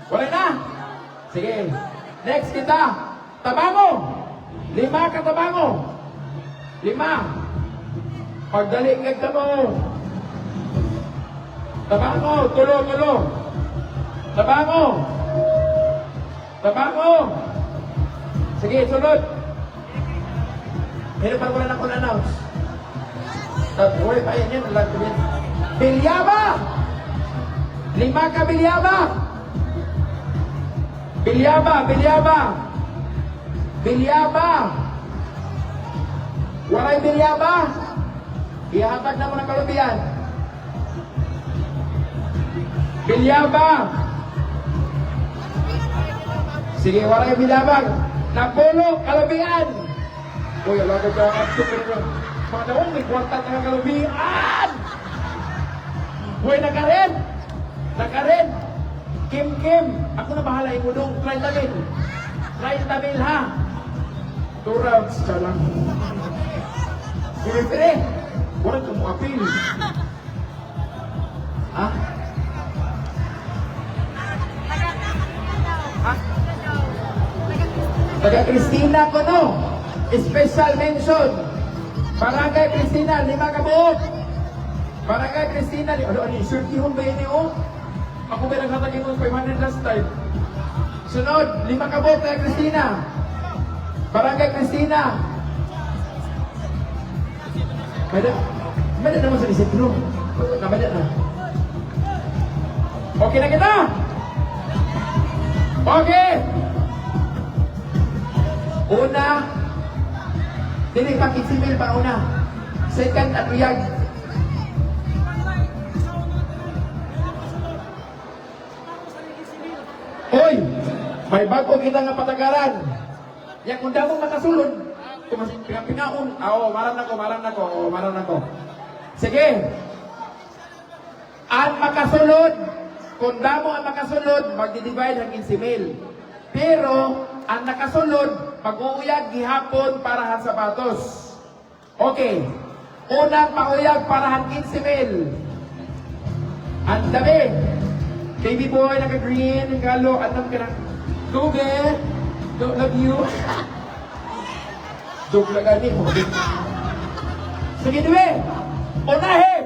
Wala na! Sige. Next kita. Tabango! 5 ka Tabango. 5. Pagdali ka mo. Tabango, tulo, tulo. Tabango. Tabango. Sige, sunod. Pero parang wala na akong announce. Uy, pa yan yan. Bilyaba! 5 ka, Bilyaba! Bilyaba, Bilyaba! Bilyaba! Walay Bilyaba! Ihatag na mo ng kalubian. Bilyaba! Sige, walay Bilyaba! Napulo, kalubian! Uy, alaga ka ang super. Panahon, may kwarta na kalubian! Uy, nakarin! Nakarin! Kim, Kim! Ako na bahala, imudong 30 mil. 30 mil, ha? 2 rounds, siya lang. Pili-pili! Wala kang apil. Ha? Ha? Taga Cristina ko, no? Special mention. Barangay Cristina, 5 kabuot. Barangay Cristina, ano, surtihon ba yun oh? Ako ba naghatagin mo 500 last time? Sunod, 5 kabuot taga Cristina. Barangay Cristina. Bada naman sa isip, no? Nabada na. Okay na kita? Okay! Una, dili pa 15 mil pa una. Second at uyag. Hoy! May bago kita nga patagaran. Yang kung damo makasulod, kung pinapinaon, maram na ko. Sige. Ang makasulod, kung damo ang makasulod, magdi-divide ang 15 mil. Pero, ang nakasulod, pag-uuyag gihapon parahan sapatos. Okay. Unang pauyag parahan 15 mil. Ang dami. Baby boy, naka-green, galo, anong ka na? Go, be. Don't love you. Joke lang gani mo. Sige, dumi. Unahin.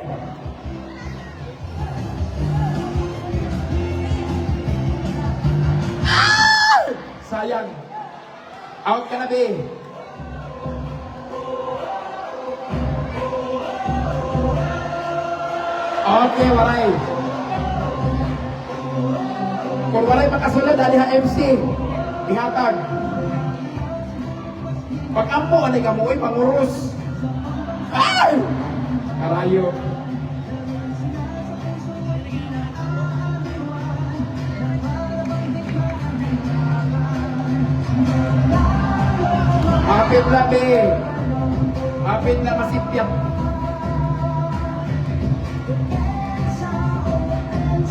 Sayang. Out ka na, be. Okay, waray. Kung waray makasunod, dali ha MC. Ihatag. Pag-ampo, anay ka mo, pangurus. Ay! Karayo. Hapit na, be. Hapit na masipyat.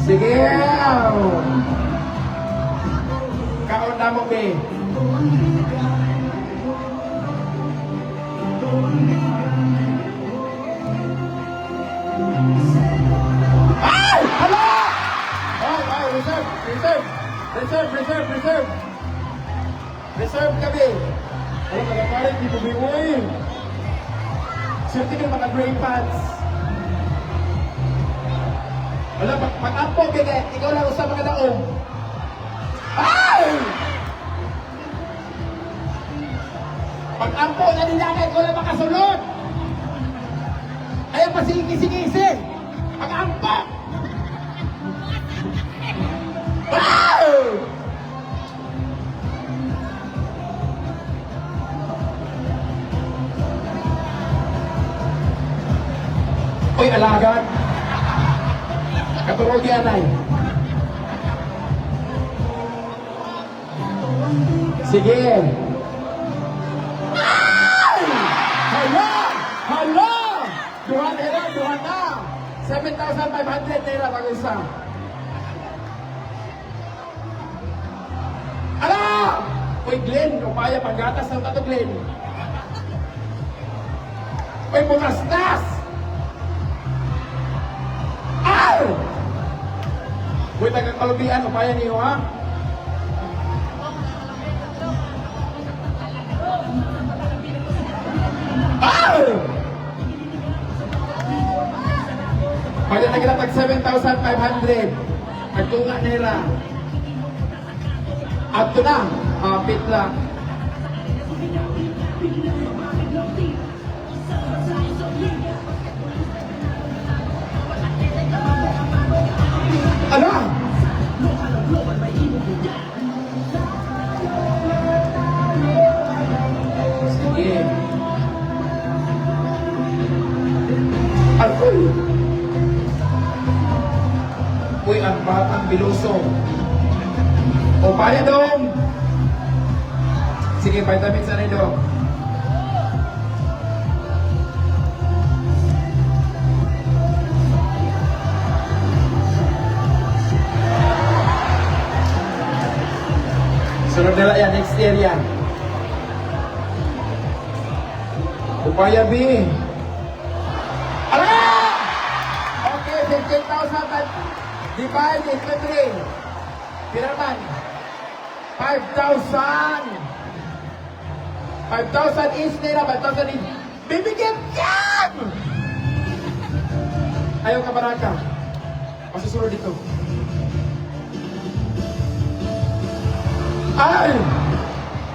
Sige. Kaon na mo, be. Ay! Hala! Ay, reserve. Reserve kami. Alam, nagkapalit, di bumiwoy. Swerte ka mga gray pants. Alam, pag-ampo, ikaw lang usap mga daong. Ay! Pag-ampo na nila ka, ikaw lang makasunod. Ayaw pa sige-sige. Pag-ampo! Ay! Uy, alagan. Katurog yan ay. Sige. Ay! Hala! Duhan na. 7,500 naira pag-isa. Ala! Uy, Glenn, upaya panggatas ng tato, Glenn. Uy, bumastas! Ay! Uy, taga-kalubian, upaya niyo, ha? Ay! Pwede na kita tag 7,500. Nagtunga nila. At ito na. Pit lang. Ala! Sige. Akoy! Uy, ang batang biluso. O, paano dong? Sige, vitamins na rin dong. Sunod nila yan, next year yan. Upaya B. Ala! Okay, 15,000 divide into 3. Pinaman. 5,000. 5,000 each nila, 5,000 each. Bibigyan yan! Ayaw ka baraka. Masusunod dito. Ay!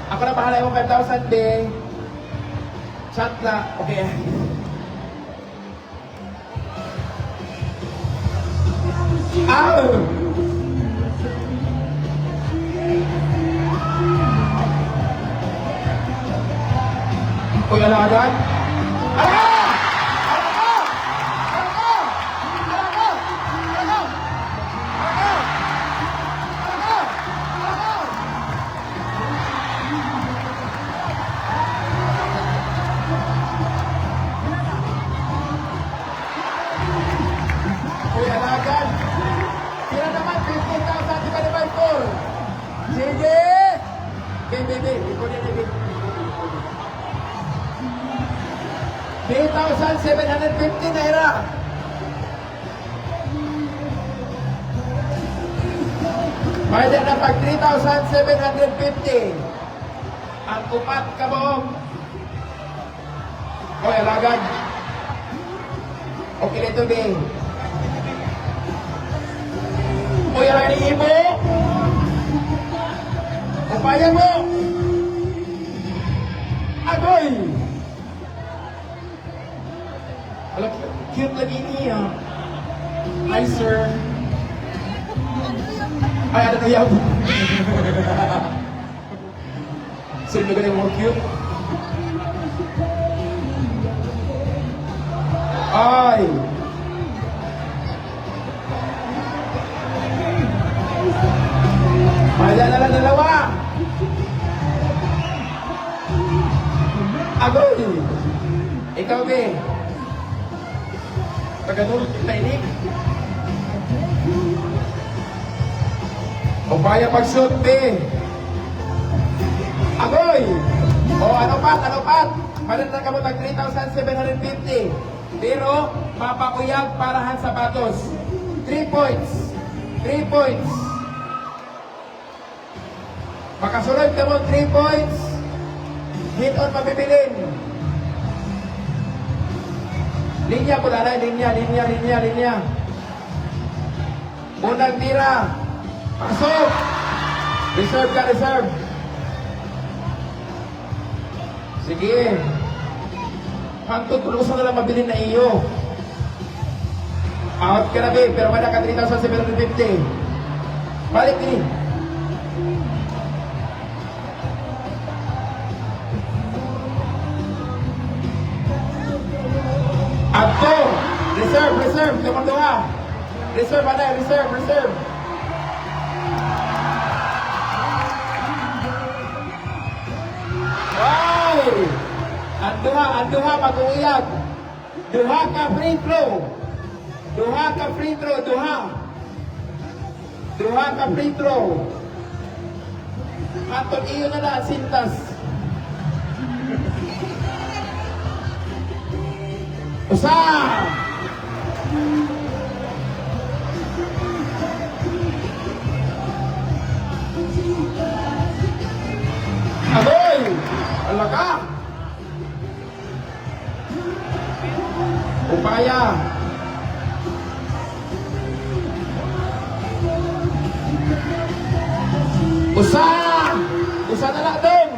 Ako na bahala yung 5,000 din. Chat na. Okay. Ow! Uy, ala agad? Ala! Ala! Ala! Ala! Ala! Uy, ala agad? Sila naman, 15,000 divided by 4. Sige! Baby, ikaw na, baby. 3,750 naira. Bayad na pag 3,750. Ang upat ka mo. Oy, alagad. Okay nito, Bing. Uy, alagad ni Ibo. Upaya mo. Agoy. Alam, cute lagi niya. Hi, sir. Ay, ano na yan? Sir, na ganun mo cute? Ay! Maya na lang dalawa! Agoy! Ikaw, Be. Taganol, tainik. O kaya pag-shoot, Be. Agoy! O ano pat? Manan ka mo tag 3,750. Pero, mapakuyag parahan sapatos. 3 points. 3 points. Makasunod ka mo 3 points. Hit on mabibilin. Linya po na, linya. Unang tira. Pasok. Reserve ka, reserve. Sige. Pagtutulusan na lang mabilin na iyo. Out ka na, babe. Pero may naka 3,750. Balik din. Ato. Reserve. Tumunduha. Reserve, ano? Reserve. Wow! Anduha, mag-uuyag. Duha ka free throw. Duha ka free throw. Atong iyo na sintas. Usa! Agoy! Alaka! Upaya! Usa! Usa na lang dong!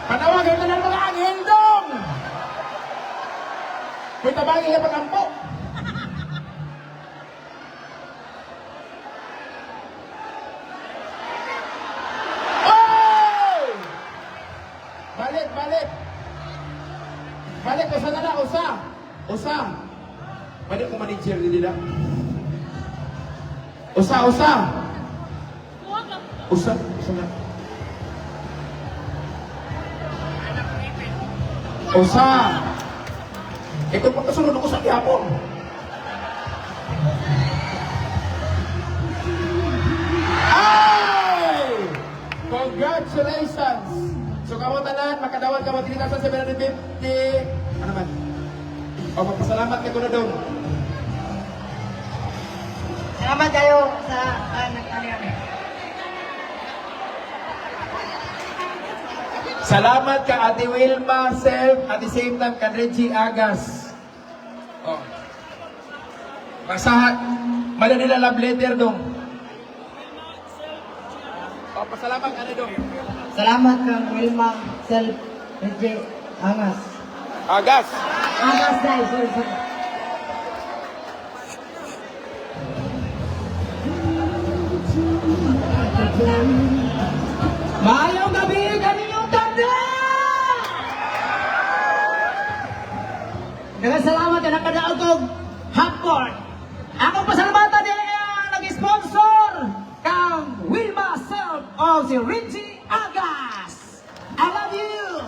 Panawagan na ng mga anghel dong! May tabangin niya pagampo. Oy! Balik, balik! Balik, usa na lang, usa! Usa! Balik ko manager nila. Usa, usa! Usa, usa na. Usa! Ito pa kasunod ako sa Japon. Ay! Congratulations! So kamo tanan, makadawat ka mo 3,750. Ano man? O magpasalamat ka ko na doon. Salamat kayo sa nagtalian. Salamat ka Ate Wilma Self at the same time ka Reggie Agas. Oh. Pasahat. Mala nila love letter dong. Oh, pasalamat ka na dong. Salamat kang Wilma Self Reggie Angas. Agas. Angas dahil, sorry. Mayong gabi kaninyong tanda! Nagkasalamat na nakadaog kong hapon. Akong pasalamatan din nag-sponsor kang Wilma Self o si Richie Agas. I love you!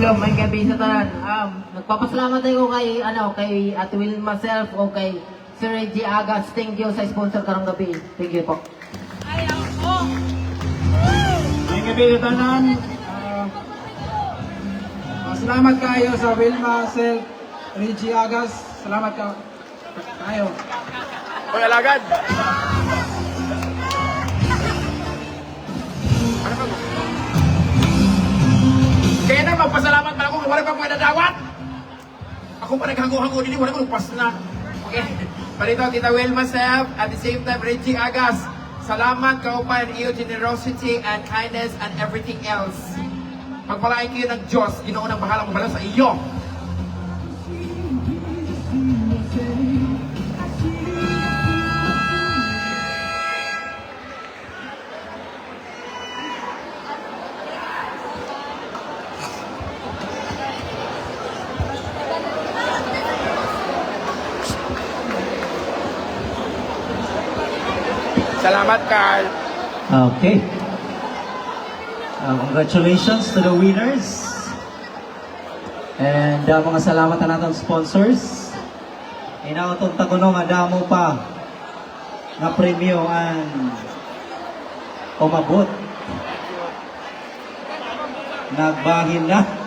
Hello, may gabi sa tanan. Nagpapasalamat ako kay Ate Wilma Self o kay Sir Reggie Agas. Thank you sa sponsor karong gabi. Thank you po. May gabi sa tanan. Salamat kayo sa Wilma Self Reggie Agas. Salamat kayo. Hoy, alagad. Ano ba? Kaya na magpasalamat pa ako kung wala pa ko nadawat. Ako pa naghango-hango din, wala ko lupas na. Okay. Palito, Tita Wilma Self, at the same time, Reggie Agas. Salamat, kaupan, iyo generosity and kindness and everything else. Pagpalain kayo ng Diyos, Ginoo nang bahala mo sa iyo. Salamat, Carl. Okay. Congratulations to the winners. And mga salamat na natin sponsors. Inautong taguno nga damo pa na premyo ang umabot. Nagbahin na.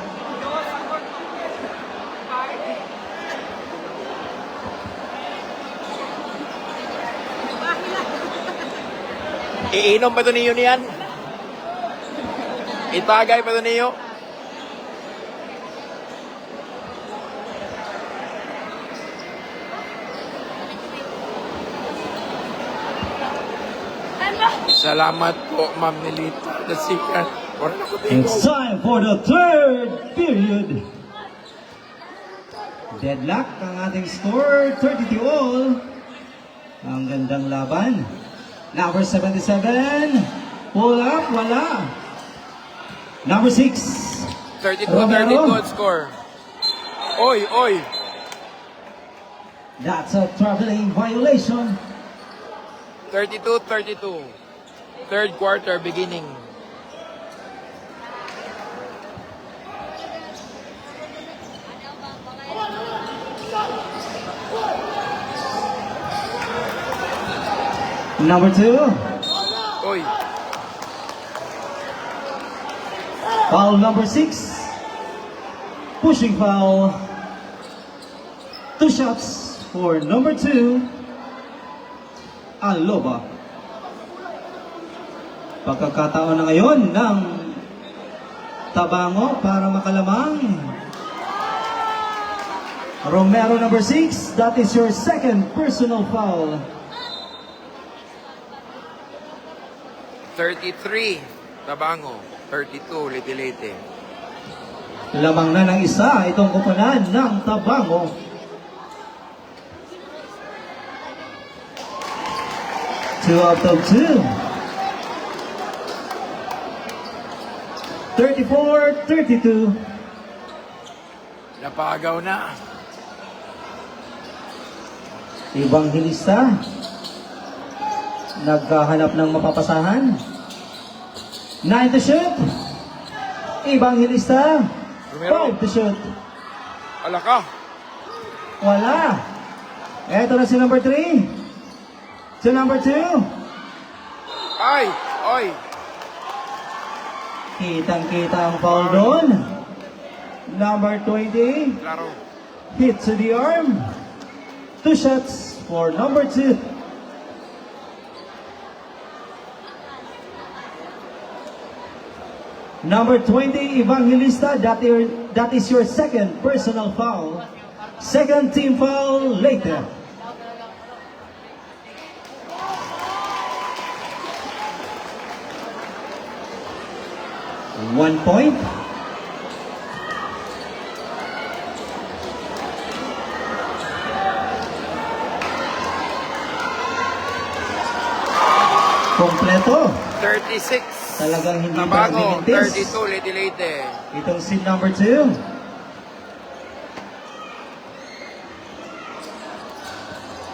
Iinom pa ito niyo niyan? Itagay pa ito niyo? Salamat po, Ma'am Melita. The secret. It's time for the third period. Deadlock ang ating score, 32 all. Ang gandang laban. Number 77, pull up, wala. Number 6, 32-32 good score. Oy, oy. that's a traveling violation. 32-32. Third quarter beginning. Number 2, Oy. foul number 6, pushing foul. 2 shots for number 2, Aloba. Pagkakataon na ngayon ng Tabango para makalamang. Romero number 6, that is your second personal foul. 33, Tabango. 32, Leyte. Lamang na ng isa itong koponan ng Tabango. Two out of two. 34-32. Napagaw na. Evangelista. Naghahanap ng mapapasahan. 9 to shoot. Evangelista. Romero. 5 to shoot. Ala ka. Wala. Eto na si number 3. Si number 2. Ay! Oy! Kitang-kita ang foul doon. Number 20. Klaro. Hit to the arm. 2 shots for number 2. Number 20, Evangelista, that is your second personal foul. Second team foul later. One point. Kompleto. 36. Talagang hindi Tabango. paghihintis. 32, Leyte. Itong seed number 2.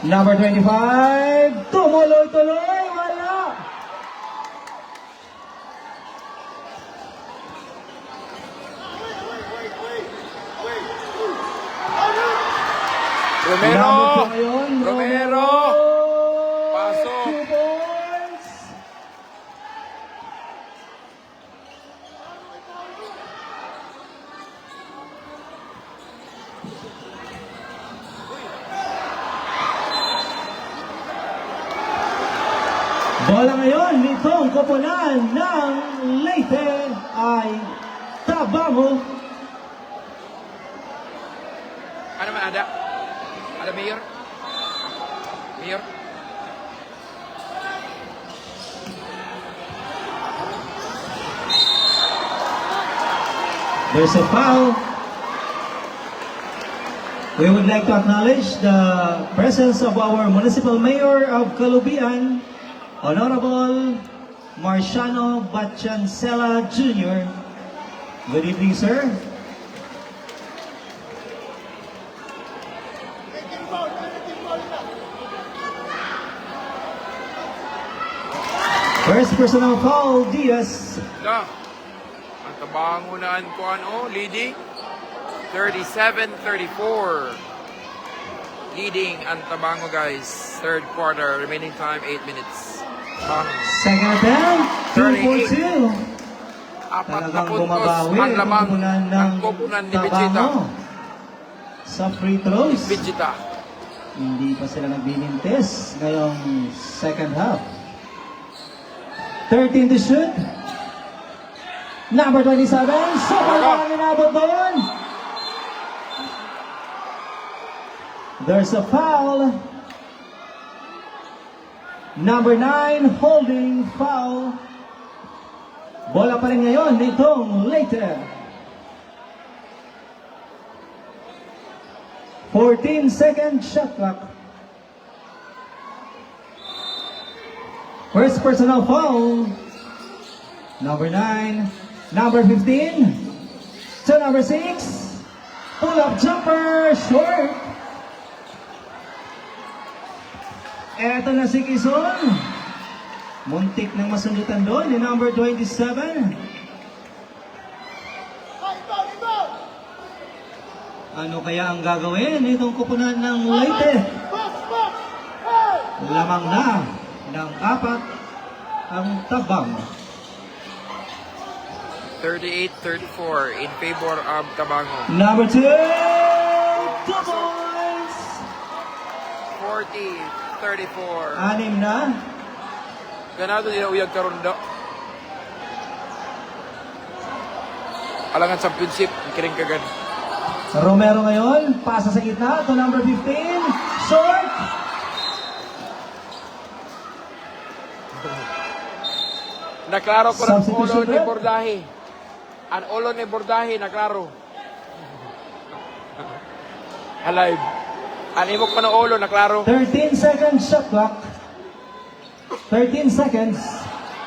Number 25. Tumuloy-tuloy. Wala. Romero. Number 2 ngayon, Romero. Pasok. 2 points. Bola ngayon nitong koponan ng Leyte ay Tabango. Ano man ada? Ada Mayor? Mayor? There's a foul. We would like to acknowledge the presence of our Municipal Mayor of Calubian, Honorable Marciano Batchancela Jr. Good evening, sir. First personal foul, Diaz. Da. Ang Tabango na ko ano, leading 37-34. Leading ang Tabango guys. Third quarter, remaining time 8 minutes. Tabango. Second attempt, 2 for 2. Apat na Talagang puntos bumabawi ang lamang koponan ng koponan ni Vegeta. Tabango. Sa free throws. Vegeta. Hindi pa sila nagbinintis ngayong second half. 13 to shoot. Number 27. Super lang inabot doon. There's a foul. Number 9, holding foul. Bola pa rin ngayon nitong Leyte. 14-second shot clock. First personal foul. Number 9. Number 15. To number 6. Pull-up jumper. Short. Eto na si Quezon. Muntik nang masundutan doon ni number 27. Ano kaya ang gagawin nitong koponan ng Leyte? Lamang na ng 4 ang Tabango. 38-34 in favor of Tabango. Number 2, 2 points. 40-34. 6 na. Ganado nila uyag karon do. Alangan championship, kiring kagad. Romero ngayon, pasa sa gitna to number 15. Short. Naklaro ko ng ulo Substitution ni rep. Bordahe. Ang ulo ni Bordahe, naklaro. Alive. Ang imok pa ng ulo, naklaro. 13 seconds shot clock. 13 seconds.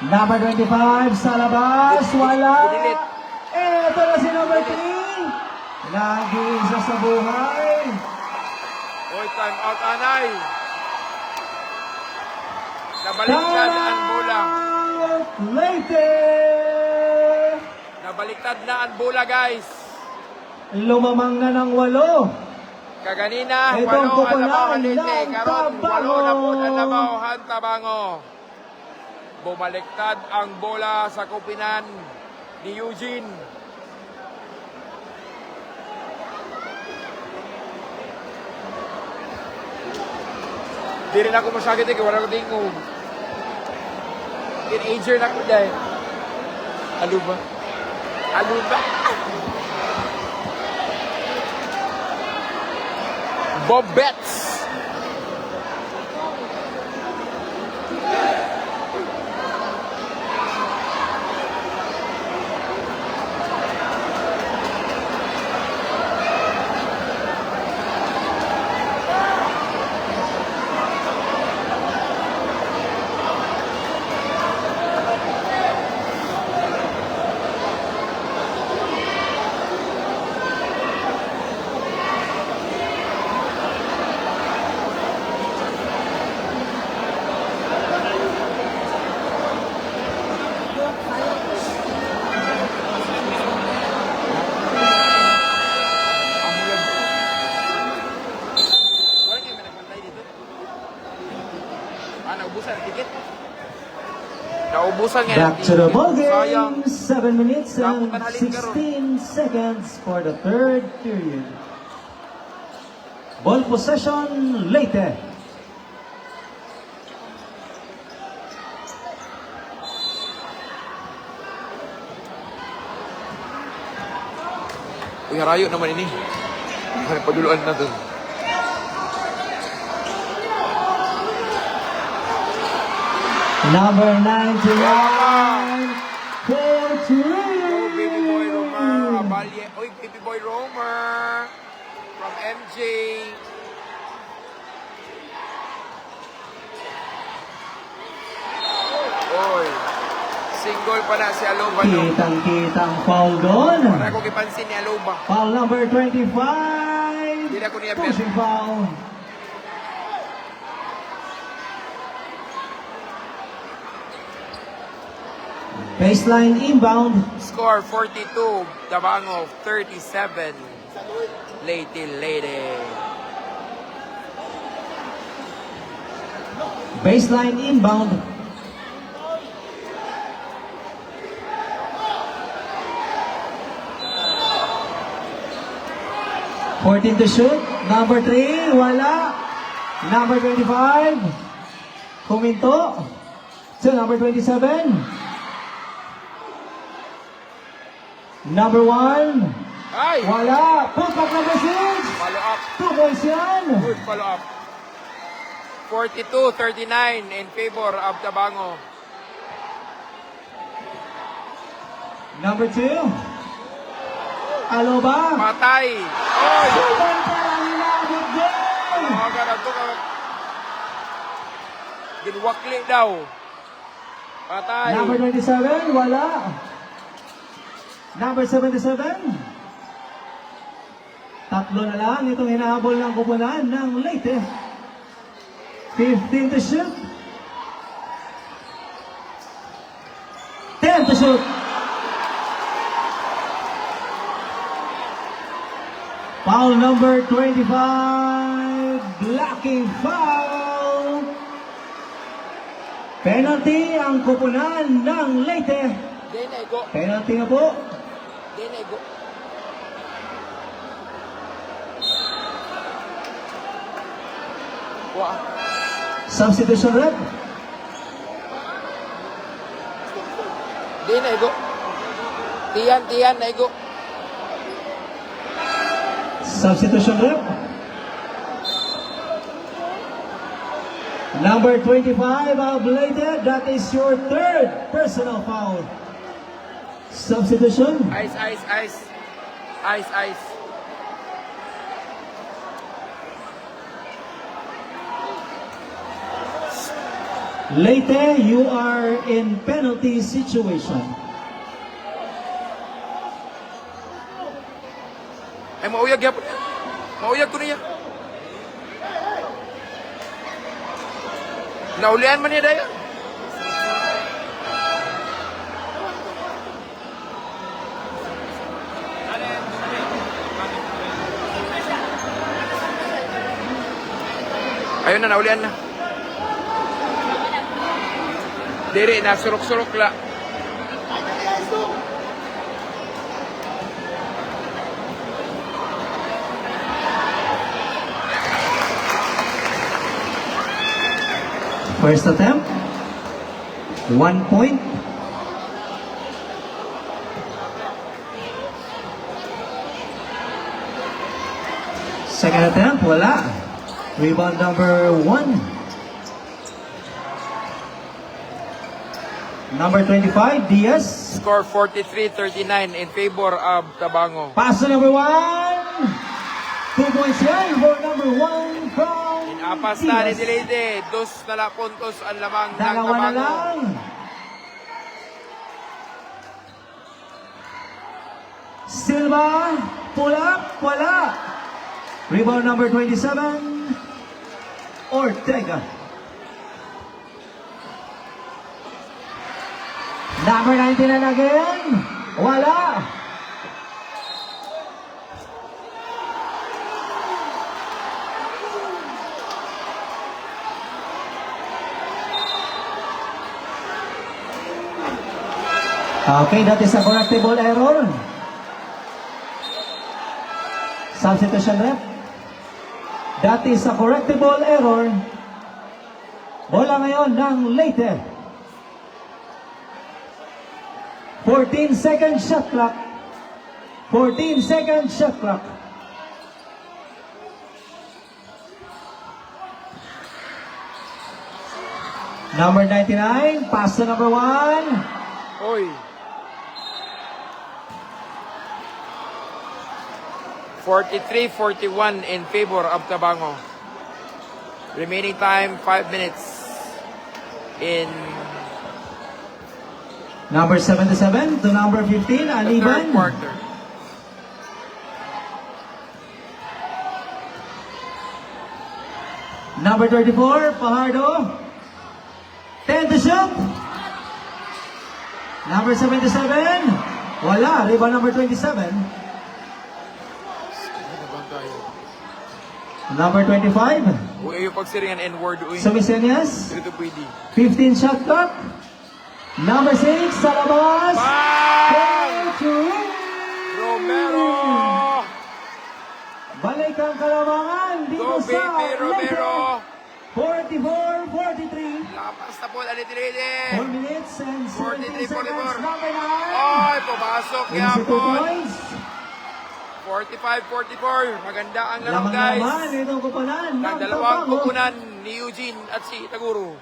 Number 25 sa labas. Wala. Budilit. Ito na si number 3. Nag-iisa sa buhay. Oy, time out, Anay. Nabaliktad ang bola. Leyte. Nabaliktad na ang bola, guys. Lumamang na ng 8. Kaganina, Itong 8 ang Kukulan Labaw Leyte. ng Karon, 8 Tabango. na po ang Labaw Tabango. Bumaliktad ang bola sa kupinan ni Eugene. Di rin ako masakit eh, wala ko tingog. Teenager na ko dahil. Ano ba? Ano ba? Bob Betts. Naubusan ang ticket. Naubusan nga Back to the ball Sayang. game. 7 minutes and Dapat halin ka ron. 16 seconds for the third period. Ball possession, Leyte. Uy, harayo naman ini. Paduluan na dun. Number 99, Go, Baby Boy Romer. 43. Abalye. Uy, Baby Boy Romer. From MJ. Uy. Single pa na si Aloba. No? Kitang-kitang foul doon. Wala ko kipansin ni Aloba. Foul number 25. Hindi na ko niya bet. Pushing foul. Baseline inbound. Score 42. Tabango 37. Leyte. Baseline inbound. Fourteen to shoot. Number 3, wala. Number 25, kuminto. So, number 27. Number 1, Ay! wala. Putback number 6. Follow up. 2 points yan. Good follow up. 42-39 in favor of Tabango. Number 2, Aloba. Patay! Oy! Suban pa lang inabot din. Mga ganito ka. Ginwakli daw. Patay. Number 27, wala. Number 77. Tatlo na lang itong hinahabol ng kupunan ng Leyte. 15 to shoot. 10 to shoot. Foul number 25. Blocking foul. Penalty ang kupunan ng Leyte. Denego. Penalty na po. Denego. Wah. Substitution rep. Denego. Tiyan, nego. Substitution rep. Number 25, Ablate, that is your third personal foul. Substitution. Ice, ice, ice. Ice, ice. Leyte, you are in penalty situation. Ay, mauyag yapon. Mauyag ko niya. Naulian man niya dahil. Ayun na, naulian na. Diri, nasurok-surok la. First attempt, 1 point. Second attempt, wala. Rebound number 1. Number 25, Diaz. Score 43-39 in favor of Tabango. Pass to number 1. 2 points yan for number 1 from Apas na ni Diaz. Leyte. Dos na la puntos ang lamang ng Dalawa na Tabango. lang. Silva, pull up, wala. Rebound number 27, Ortega. Number 99 again, wala. Okay, that is a correctable error. Substitution rep. That is a correctable error. Bola ngayon ng Leyte. 14-second shot clock. 14-second shot clock. Number 99, pass to number 1. Oy. 43-41 in favor of Tabango. Remaining time, 5 minutes in Number 77 to number 15, the third Aliban. quarter. Number 34, Fajardo. 10 to shoot. Number 77, wala. Rebound number 27. Number 25, Uy, yung pagsiringan N-word, uy. Sumisenyas. Dito pwede. 15 shot clock. Number 6, sa labas. Bang! Coach Romero! Balik ang Kalamangan dito Go, sa baby, Romero! 44-43. Lapas na po, Leyte. 4 minutes and 17 43, seconds. 44. Number 9. Oy, pumasok 22 yapon. points. 45-44. Maganda ang laro, Lamang guys. naman itong kupunan ng Ang dalawang Tabango. kupunan ni Eugene at si Taguro.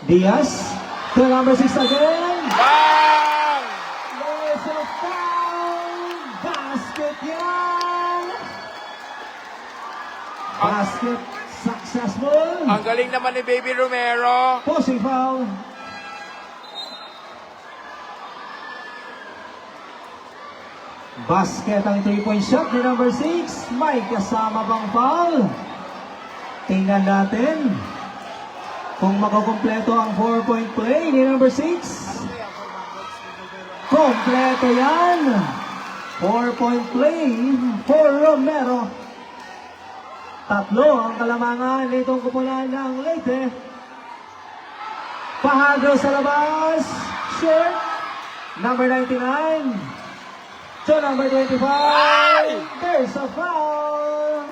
Diaz to number 6 again. Bang! There's a foul. Basket yan. Basket successful. Ang galing naman ni Baby Romero. Pushing foul. Basket ang 3-point shot ni number 6. May kasama bang foul? Tingnan natin kung makukumpleto ang 4-point play ni number 6. Kompleto yan. 4-point play for Romero. Tatlo ang kalamangan nitong kupunan ng Leyte. Fajardo sa labas. Short. Number 99. To number 25. There's a foul.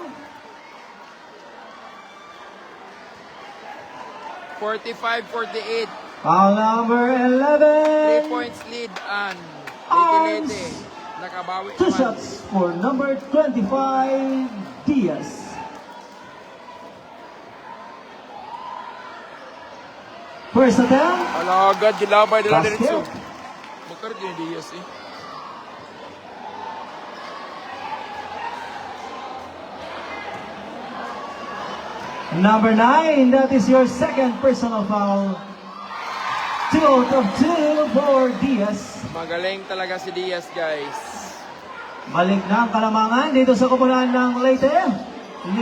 45-48. Foul number 11. 3 points lead and Arms. Leyte. Nakabawi Two naman. shots for number 25, Diaz. First attempt. Ala, agad, gilabay nila Basket. diretso. Magkaroon din yung Diaz eh. Number 9, that is your second personal foul. 2 out of 2 for Diaz. Magaling talaga si Diaz, guys. Balik na ang kalamangan dito sa kupunan ng Leyte. 5.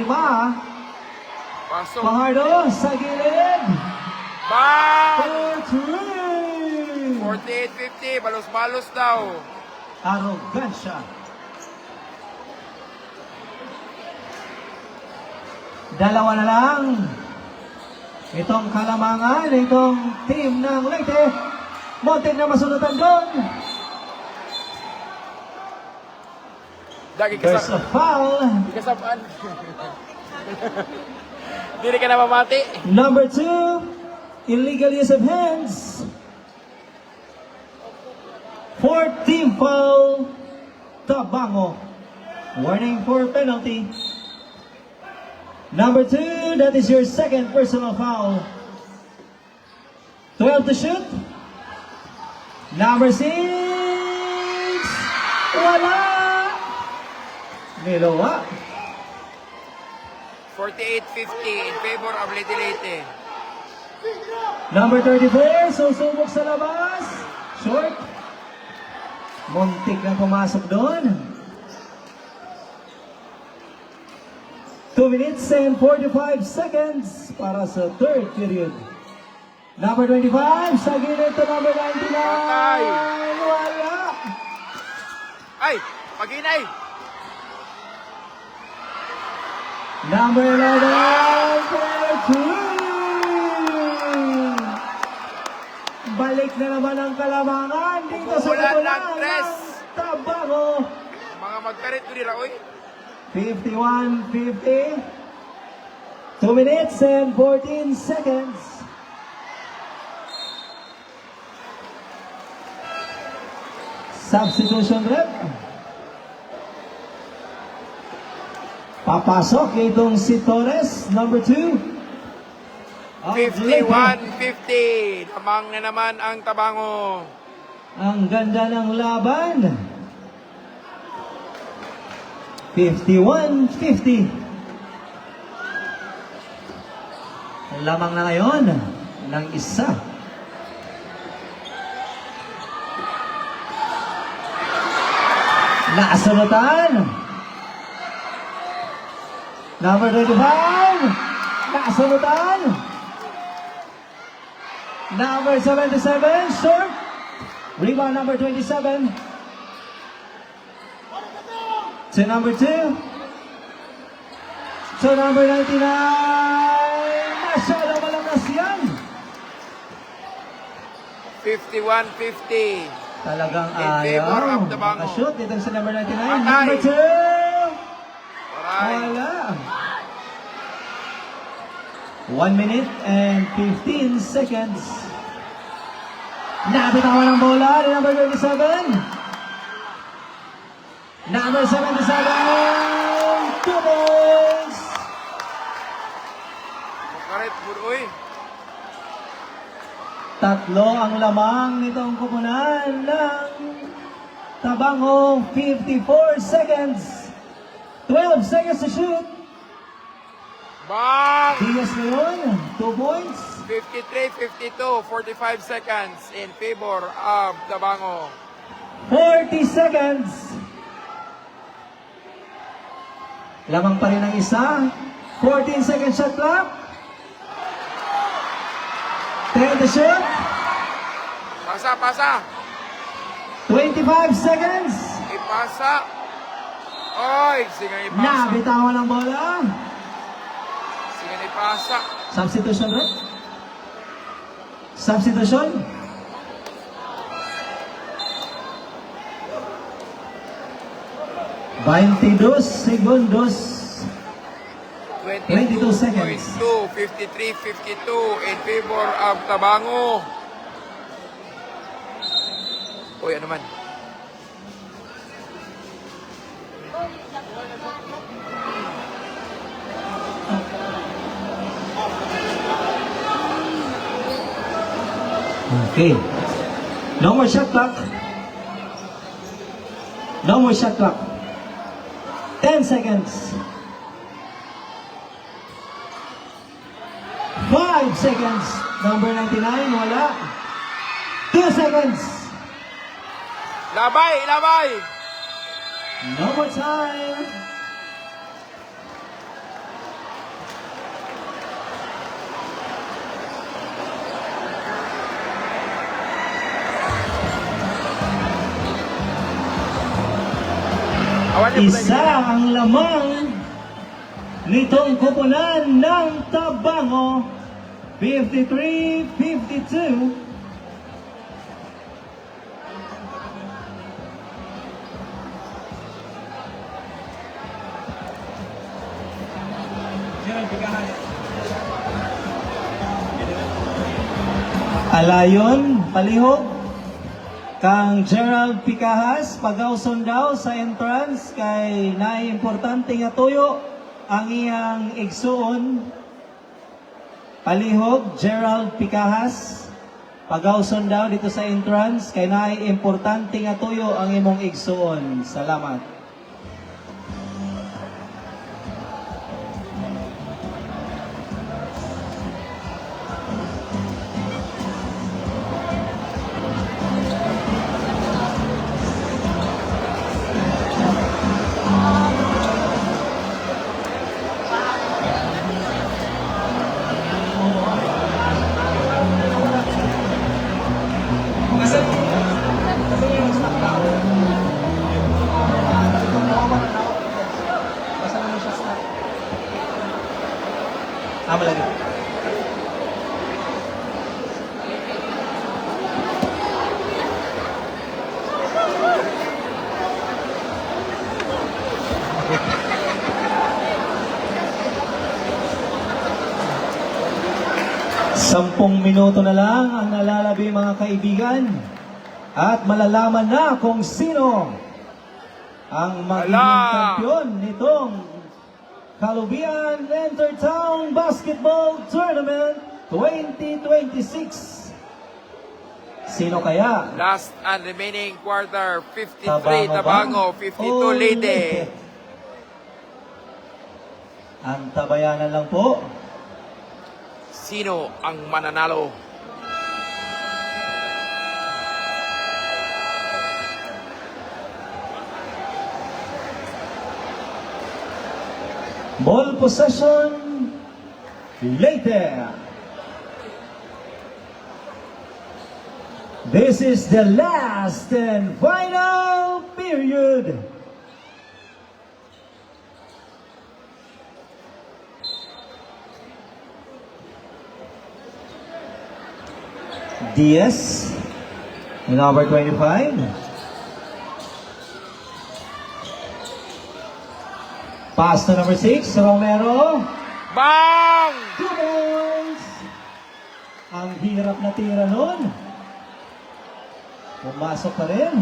Pasok. Pangardo sa gilid. Bang! For 3. 48-50, balos-balos daw. Arrogansya. Dalawa na lang. Itong kalamangan, itong team ng Leyte. Muntik na masunutan doon. Dagi There's a foul. kasapaan. Dili ka na mamati. Number 2, illegal use of hands. 4th team foul, Tabango. Warning for penalty. Number 2, that is your second personal foul. 12 to shoot. Number 6, wala. Nilowa. 48-50 in favor of Leyte Leyte. Number 34, susubok sa labas. Short. Muntik na pumasok doon. 2 minutes and 45 seconds para sa third period. Number 25, sa gilid to number 99. Patay. Wala. Ay! Paginay! Number 11, for 2. Balik na naman ang kalamangan dito sa Umuulan ng kupunan tres. ng Tabango. Mga magkarit ko nila, oy. 51-50. 2 minutes and 14 seconds. Substitution rep. Papasok itong si Torres, number 2. 51-50. Lamang na naman ang Tabango. Ang ganda ng laban. 51-50. Lamang na ngayon ng isa. Nakasalutan. Number 25. Nakasalutan. Number 77, short. Rebound number 27. To number 2. To number 99. Masyado malakas yan. 51-50. Talagang In favor ayaw. of Tabango. Nakashoot dito sa number 99. Patay. Number 2. Aray. Wala. 1 minute and 15 seconds. Nabitawan ang bola ni number 27. Number 77. 2 points. Magkarit, budoy. Tatlo ang lamang nitong kupunan ng Tabango. 54 seconds. 12 seconds to shoot. Bang! Diaz ngayon, 2 points. 53-52, 45 seconds in favor of Tabango. 40 seconds. Lamang pa rin ang isa. 14 second shot clock. 10 to shoot. Pasa. 25 seconds. Ipasa. Oy, sige ipasa. Nabitawan ang bola. Sige ipasa. Substitution, right? Substitution. Baintidos segundos. 22 seconds. 53-52 in favor of Tabango. Uy, ano man? Okay. No more shot clock. No more shot clock. 10 seconds. 5 seconds. Number 99, wala. 2 seconds. Labay, labay! No more time. Isa ang lamang nitong kupunan ng Tabango. 53-52. Alayon, palihog, kang Gerald Picahas, pagawson daw sa entrance kay naimportante nga tuyo ang iyang igsuon. Palihog, Gerald Picahas, pagawson daw dito sa entrance kay naimportante nga tuyo ang imong igsuon. Salamat. Tama lagi. Sampung minuto na lang ang nalalabi mga kaibigan at malalaman na kung sino ang magiging Ala! kampiyon nitong Kalubian Intertown Basketball Tournament 2026. Sino kaya? Last and remaining quarter, 53 Tabango Tabango, ba? 52 O Leyte. Ang tabayanan lang po. Sino ang mananalo? Ball possession, Leyte. This is the last and final period. Diaz, number 25. Pass to number 6, Romero. Bang! 2 points. Ang hirap na tira nun. Pumasok pa rin.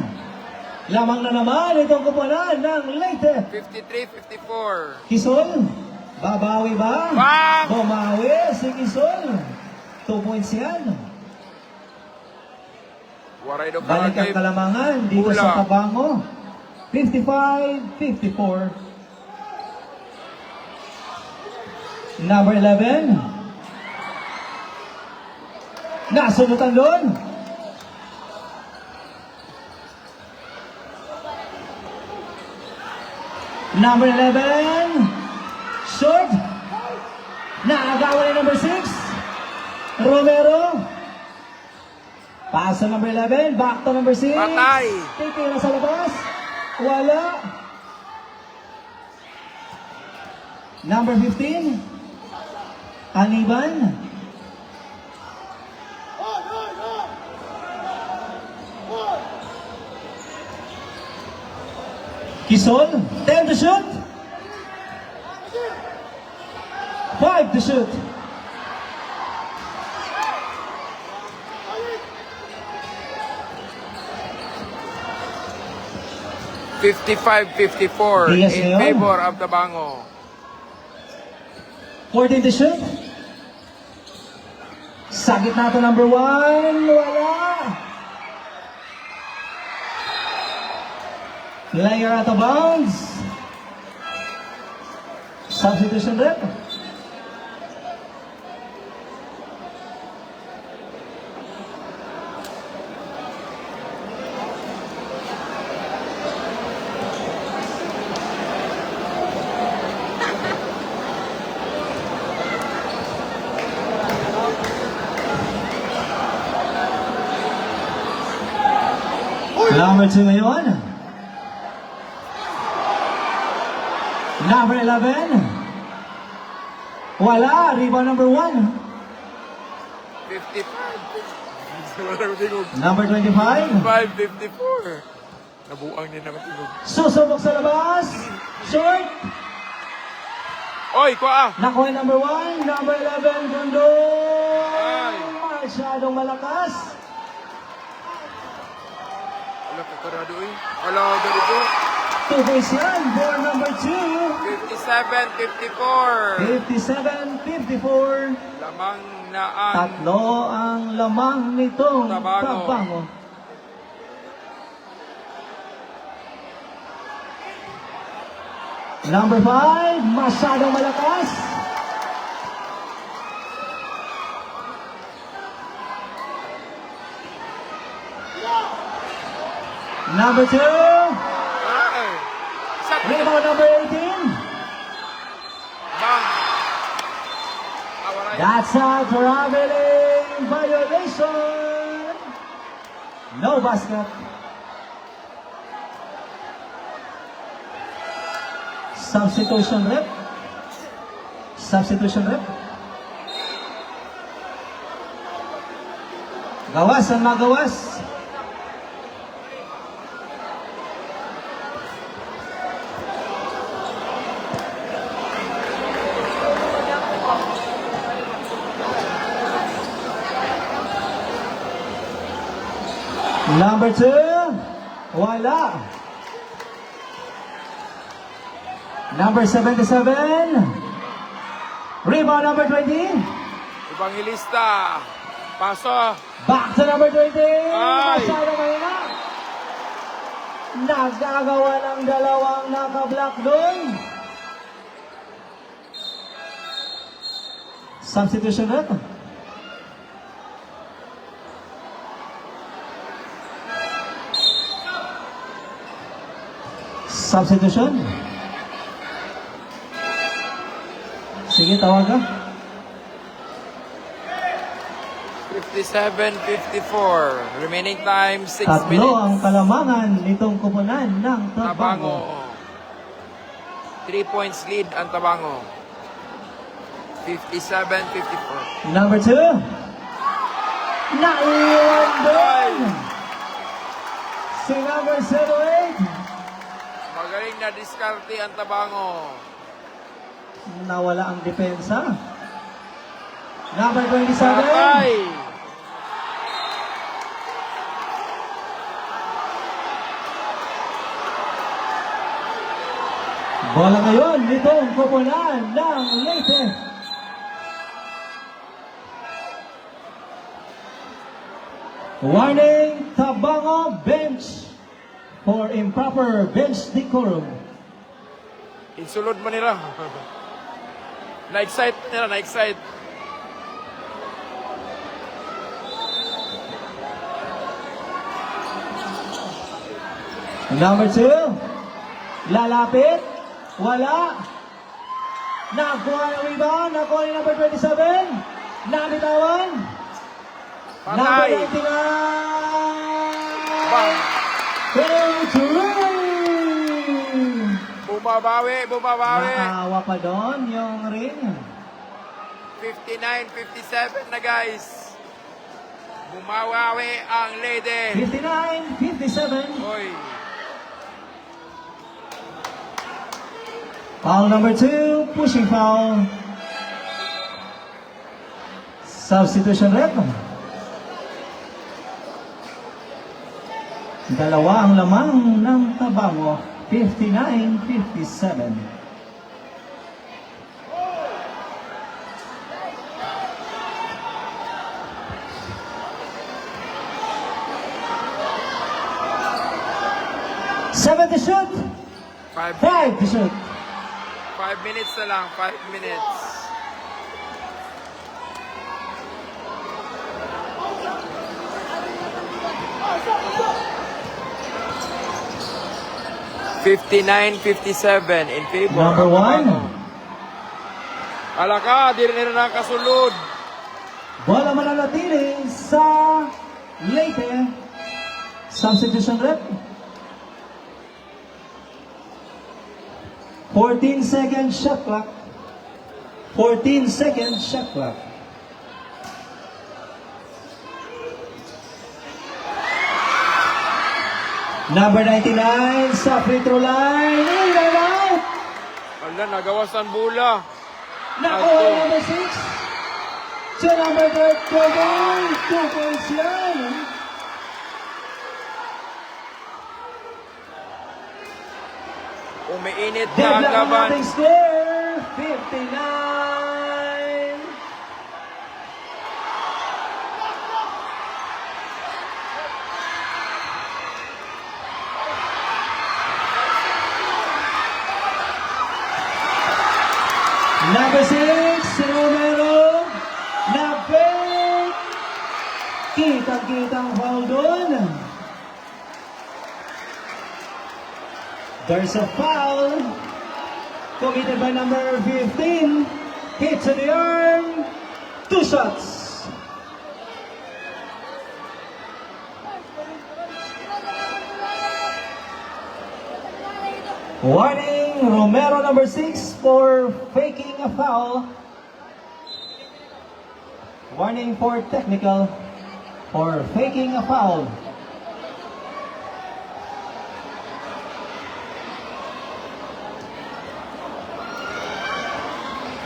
Lamang na naman itong kupunan ng Leyte. 53-54. Kisol, babawi ba? Bang! Bumawi si Kisol. 2 points yan. Waray do Balik ang Kalagay. kalamangan dito Hula. sa Tabango. 55-54. Number 11. Nasunutan doon. Number 11. Short. Naagawan ni number 6. Romero. Pass to number 11. Back to number 6. Patay. Titira sa labas. Wala. Number 15. Aniban. Kisol. 10 to shoot. 5 to shoot. $55-54 Yes, in ngayon. favor of Tabango. 14 to shoot. Sa gitna to number 1. Wala. Player out of bounds. Substitution rep. Number 2 ngayon. Number 11. Wala. Rebound number 1. 55. Number 25. 554. Nabuang niya naman tingog. Susubok sa labas. Short. Oy, kuha! Nakuha yung number 1. Number 11. Gundo. Ay. Masyadong malakas. Wala ka karado eh. Wala ka ganito. 2 points yan for number 2. 57-54. 57-54. Lamang na ang Tatlo ang lamang nitong Tabango. Tabango. Number 5, masyadong malakas. Number 2, Ay. Sakto. rebound number 18. Bang. Awaray. That's a traveling violation. No basket. Substitution rep. Substitution rep. Gawas ang magawas. Number 2, wala. Number 77, rebound number 20. Evangelista. Paso. Back to number 20. Ay! Masyadong mahina. Nagagawa ng dalawang nakablock doon. Substitution rep. Substitution. Sige, tawag ka. 57-54. Remaining time, 6 Tatlo minutes. ang kalamangan nitong kupunan ng Tabango. Tabango. 3 points lead ang Tabango. 57-54. Number 2. Naiwan doon. Si number 78. Magaling na diskarte ang Tabango. Nawala ang depensa. Number 27. Patay! Bola ngayon nitong kupunan ng Leyte. Warning, Tabango bench for improper bench decorum. Insulod man nila. Na-excite nila, na-excite. Number 2, lalapit, wala. Nakuha ng rebound, nakuha ni number 27, nabitawan. Number Patay! 99, Bang! Beltran. Bumabawi, bumabawi. Nakawa pa doon yung ring. 59-57 na guys. Bumawawi ang lady. 59-57. Oy. Foul number 2, pushing foul. Substitution rep. Dalawa ang lamang ng Tabango, 59-57. 7 to shoot. 5 to shoot. 5 minutes na lang, 5 minutes. $59-57 in favor. Number of 1. Tabango. Alaka, di rin na nakasulod. Bola mananatili sa Leyte. Substitution rep. 14 seconds shot clock. 14 seconds shot clock. Number 99 sa free throw line. In and out. Ala, nagawasan bola. Nakuha number 6. Sa number 12. 2 points yan. Umiinit na ang Deadlock ang laban. ating score. 59. Number 6, Romero. Na-fake. Kitang-kitang foul doon. There's a foul committed by number 15. Hit to the arm. 2 shots. Warning, Romero number 6 for faking a foul. Warning for technical for faking a foul.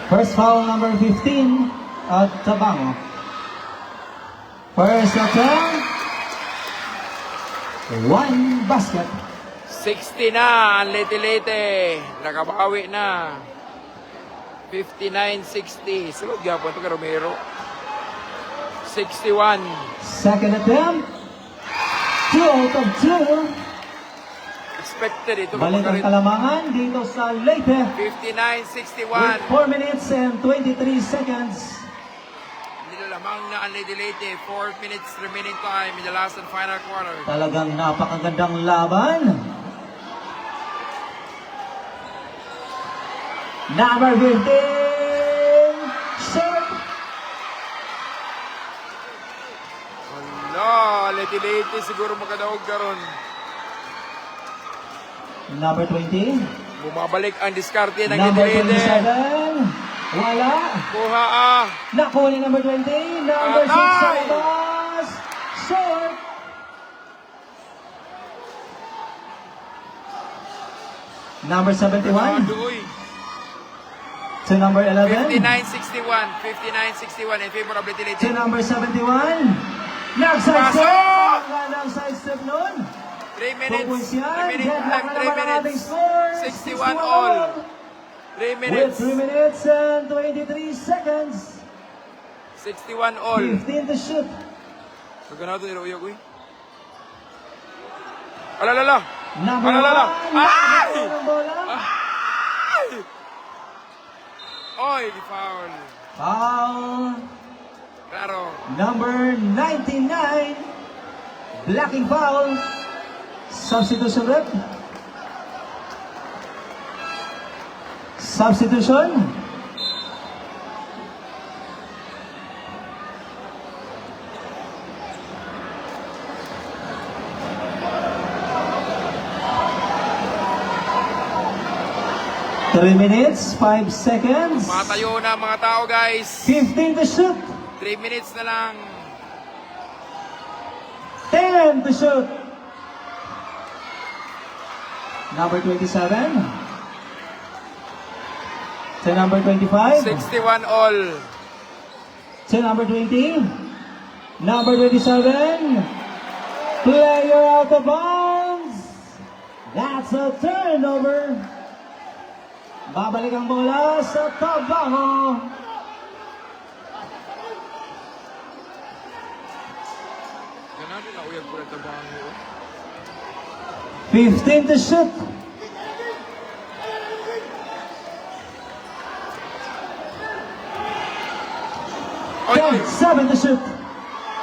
First foul number 15 at Tabango. First attempt. 1 basket. 60 na ang Leyte-Leyte. Nakabawi na. 59-60. Sulod gyapon to kay Romero. 61. Second attempt. 2 out of 2. Expected ito. Balik ang kalamangan dito sa Leyte. 59-61. With 4 minutes and 23 seconds. Nilalamang na ang Leyte-Leyte. 4 minutes remaining time in the last and final quarter. Talagang napakagandang laban. Number 15. Short. Wala, Leyte-Leyte siguro makadaog karon. Number 20. Bumabalik ang diskarte ng Number Leyte-Leyte. 27. Wala. Kuha ah. Nakuha ni number 20. Number 6 sa Atay! labas. Short. Number 71 Aduy. to number 11. 59-61. 59-61 in favor of To Leyte-Leyte. number 71. Nag-sidestep. Pasok! Ang gandang sidestep nun. 3 2 minutes. points yan. Remaining Deadlock time, na 3 naman ang ating minutes. score. 61 all. 3 With minutes. 3 minutes and 23 seconds. 61 all. 15 to shoot. Kaganaw ito niluyog, uy. Alalala. Number Alalala. 1. Ay! Ng bola. Ay! Oy, di foul. Foul. Claro. Number 99. Blocking foul. Substitution rep. Substitution. Three minutes, 5 seconds. Matayo na mga tao, guys. 15 to shoot. 3 minutes na lang. 10 to shoot. Number 27. To number 25. 61 all. To number 20. Number 27. Player out of bounds. That's a turnover. Babalik ang bola sa Tabango. Ganun na uyag ko ng Tabango. 15 to shoot. Oy, oy. 7 to shoot.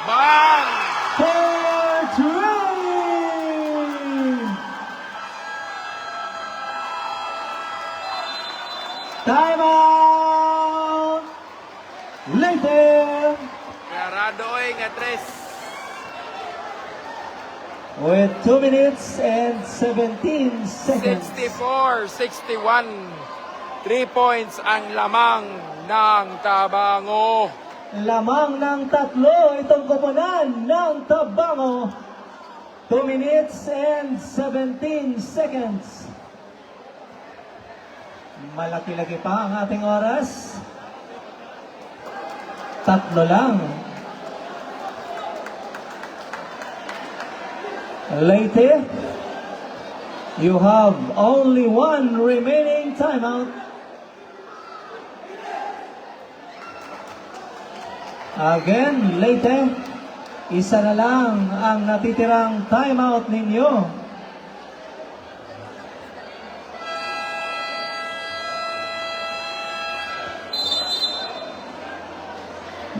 Bang! For three. Timeout. Later. Clarado oy nga tres. With 2 minutes and 17 seconds. 64-61. 3 points ang lamang ng Tabango. Lamang ng tatlo itong koponan ng Tabango. 2 minutes and 17 seconds. Malaki-laki pa ang ating oras. Tatlo lang. Leyte, you have only one remaining timeout. Again, Leyte, isa na lang ang natitirang timeout ninyo.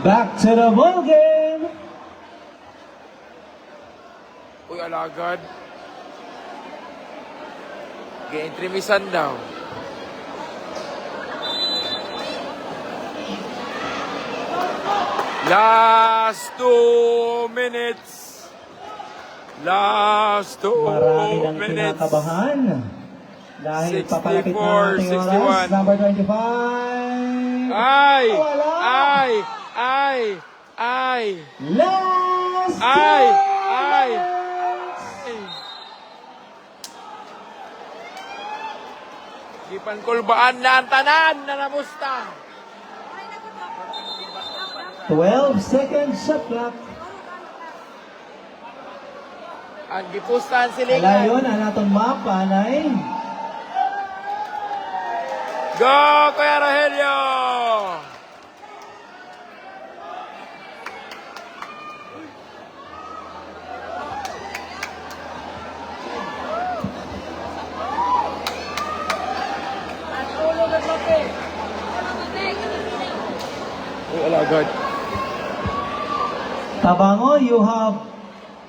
Back to the ball game. Uy, alagad. Ga-intrimisan daw. Last 2 minutes. Last 2 Marami nang minutes. kinakabahan. Dahil 64, papalapit na ang ating oras. 61. Number 25. Ay! Wala. Ay! Ay! Ay! Last Ay! 2 Ay! minutes. Gipan kulbaan na ang tanan na namusta. 12 seconds shot clock. Ang gipustahan silingan. Alayon ang atong map, anay. Go, Kuya Rogelio! Uy, alagad. Tabango, you have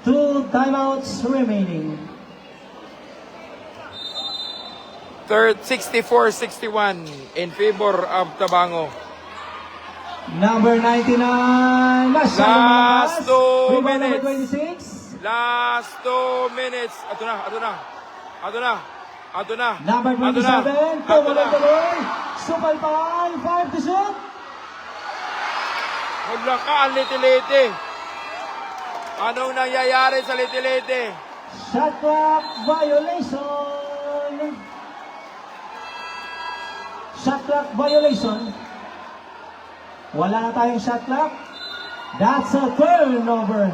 2 timeouts remaining. Third, 64-61 in favor of Tabango. Number 99, Last 2 Rebound number minutes. 26. Last 2 minutes. Ato na, ato na. Ato na. Ato na. Number Ato na. 27, Ato na. tuloy-tuloy. Supalpan, 5 to shoot. Wala ka ang Litilete. Anong nangyayari sa Litilete? Shot clock violation. Shot clock violation. Wala na tayong shot clock. That's a turnover.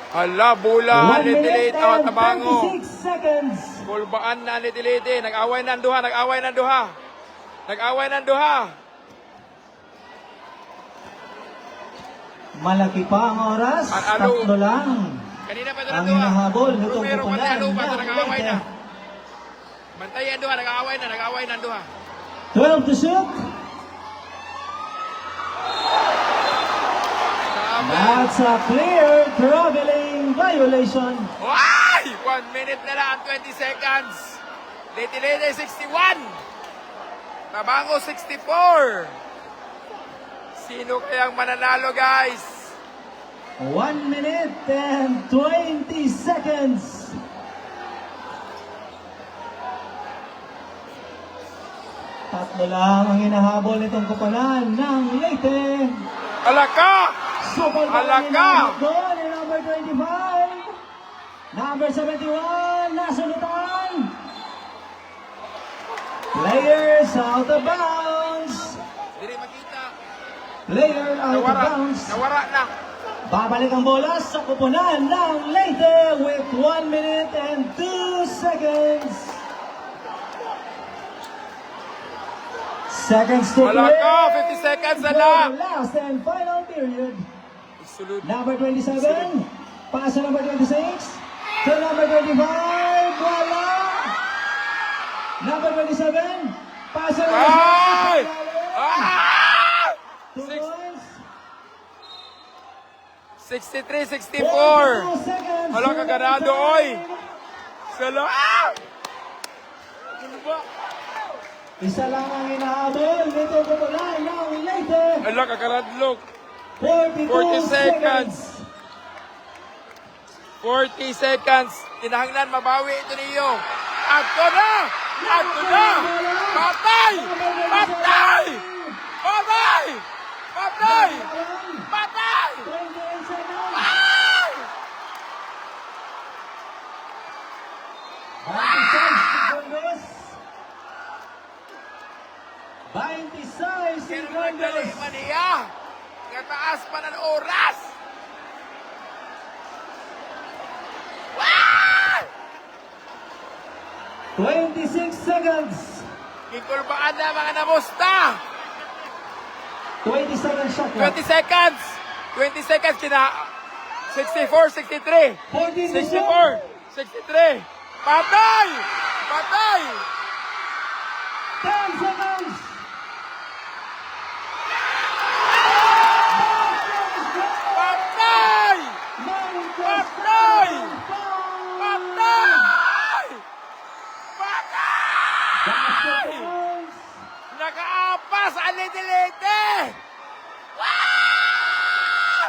Hala, bula 1 ang minute Litilete o and Tabango. 36 seconds. Kulbaan na ang Litilete. Nag-away ng duha, nag-away ng duha. Nag-away ng duha. Malaki pa ang oras. Ang alo. Tatlo lang. Kanina pa ito ng Ang duha. hinahabol nitong Romero pati kupunan Alupa, ito ng nag-away na. Leyte. Bantay ang duha, nag-away na, nag-away ng duha. 12 to shoot. That's a clear traveling violation. Ay! 1 minute na lang, 20 seconds. Litilete 61. Tabango 64. Sino kayang mananalo, guys? 1 minute and 20 seconds. Tatlo lang ang hinahabol nitong kupunan ng Leyte. Alaka! Super Alaka! doon ni number 25. Number 71, nasunutan. Players out of bounds. Dili makita. Player out of Nawara. bounds. Nawara na. Babalik ang bola sa kupunan ng Leyte with 1 minute and 2 seconds. Seconds to Wala play. ka, 50 seconds na for lang. the last and final period. Isulod. Number 27, Pass sa number 26. To number 25. Wala. Number 27. Pass sa number 26. Ay! Ah! 2 points. 63-64. 42 seconds. Hala ka ganado, oy. Sala. Ah! Ano ba? Isa lang ang inahabol. Dito ko po lang. Now, later. Hala ka ganadlok. 42 seconds. 40 seconds. Kinahanglan mabawi ito niyo. Ato na! Ato na! Patay! Patay! Patay! Patay! Patay! 28 seconds. Ay! 26 segundos. 26 Pero nagdali segundos. man niya. Kataas pa ng oras. Wow! 26 seconds. Kikulbaan na mga namusta. 20 seconds shot clock. 20 seconds. 20 seconds kina 64, 63. 14 to 64, 63. Patay! Patay! 10 seconds. Patay! Patay! Patay! Patay! Nakaapas ang lete-lete! Wow!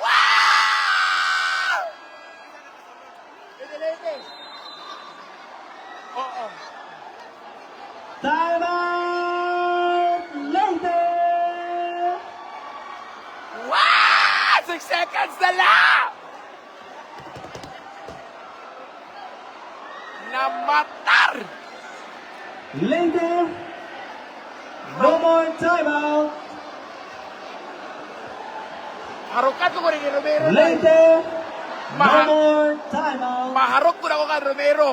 Wow! Lete-lete! Oo. Time out later. Wow! 6 seconds na lang! Namatar! Later. No more time out. Harukan ko rin ni Romero. Later. No Maha- more time out. Maharok ko na ako kay Romero.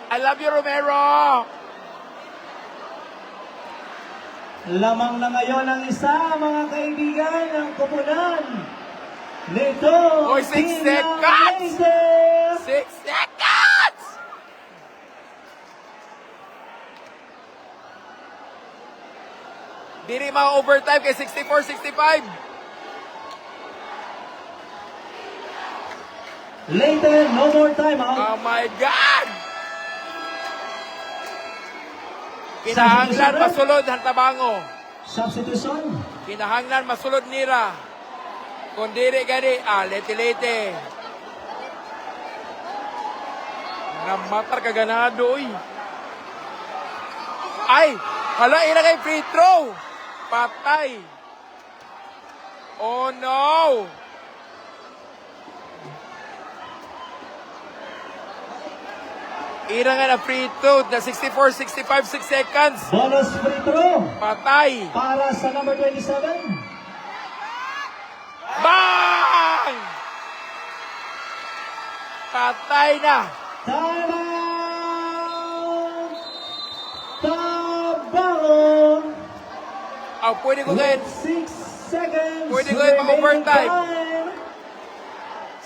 I love you, Romero. Lamang na ngayon ang isa, mga kaibigan, ng koponan. Nito, Oy, 6 seconds! Later. 6 seconds! Diri mga overtime kay 64-65. Later, no more time out. Oh my God! Kinahanglan masulod ang tabango. Substitution. Kinahanglan masulod nira. Kung diri gani, lete-lete. Namatar ka ganado, uy. Ay! Hala, ina kay free throw! Patay! Oh no! Ira nga na free throw na 64-65, 6 seconds. Bonus free throw Patay! para sa number 27. Bang! Patay na! Time out. Tabango. Pwede ko ngayon. 6 seconds. Pwede ko yung remaining overtime. time.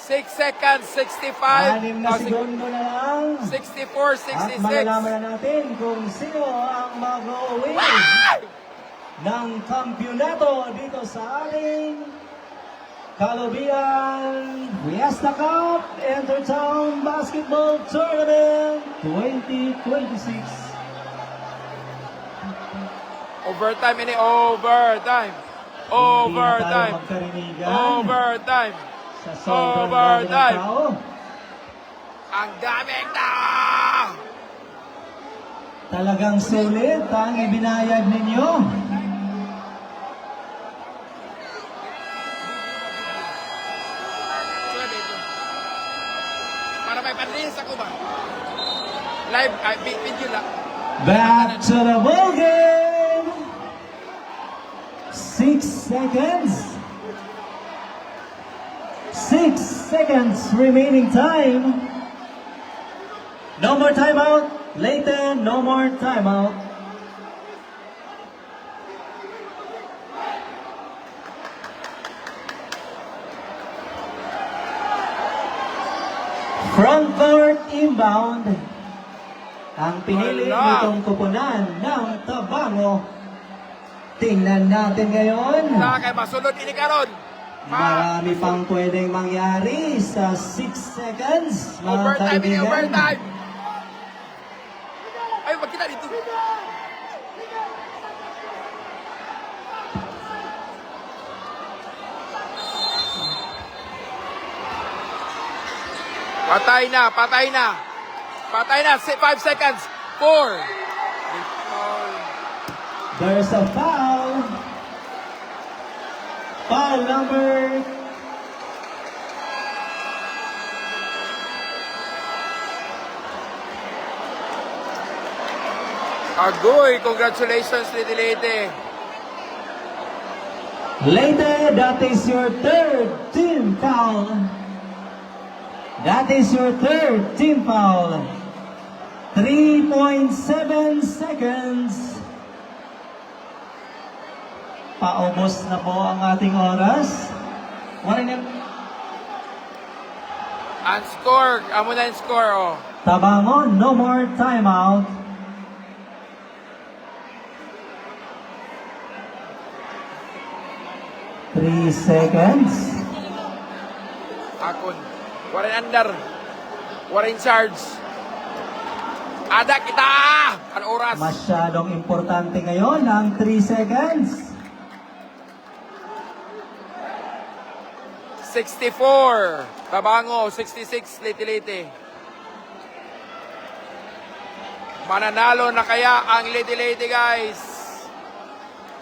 6 seconds, 65. 6 na segundo na lang. 64, At 66. malalaman na natin kung sino ang mag-uwi ng kampyonato dito sa ating Kalubian Fiesta Cup Intertown Basketball Tournament 2026. Overtime ini, overtime. Overtime. Hindi na tayo magkarinigan Overtime. sa sobrang Overtime. dami ng tao. Ang daming tao! Talagang sulit ang ibinayad ninyo. Pwede ito. Para may panlinis ako ba? Live, video lang. Back to the ball game. 6 seconds. 6 seconds remaining time. No more timeout. Later, no more timeout. Front court inbound. Ang pinili Wala. nitong kupunan ng Tabango. Tingnan natin ngayon. Sa kay masulod ini karon. Marami pang pwedeng mangyari sa 6 seconds, mga Overtime ini kaibigan. overtime. Ay, wag kita dito. Patay na, patay na. Patay na, 5 seconds. 4. There's a foul. Foul number Agoy, congratulations, Lady Lady. Leyte, that is your third team foul. That is your third team foul. 3.7 seconds. Paubos na po ang ating oras. Ang score, amo na yung score, oh. Tabango, no more timeout. Three seconds. Akon. Warin under. Warin charge. Ada kita! Ang oras. Masyadong importante ngayon ang 3 seconds. 64. Tabango, 66. Liti-liti. Mananalo na kaya ang liti-liti, guys.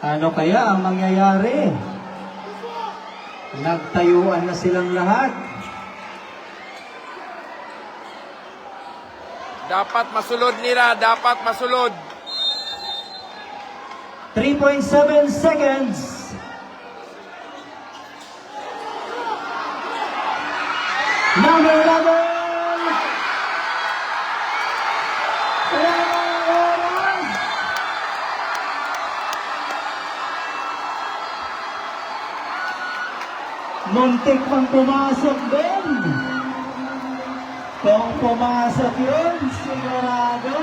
Ano kaya ang mangyayari? Nagtayuan na silang lahat. Dapat masulod nila. Dapat masulod. 3.7 seconds. Number 11. Muntik pang pumasok din. Kung pumasok yun, sigurado.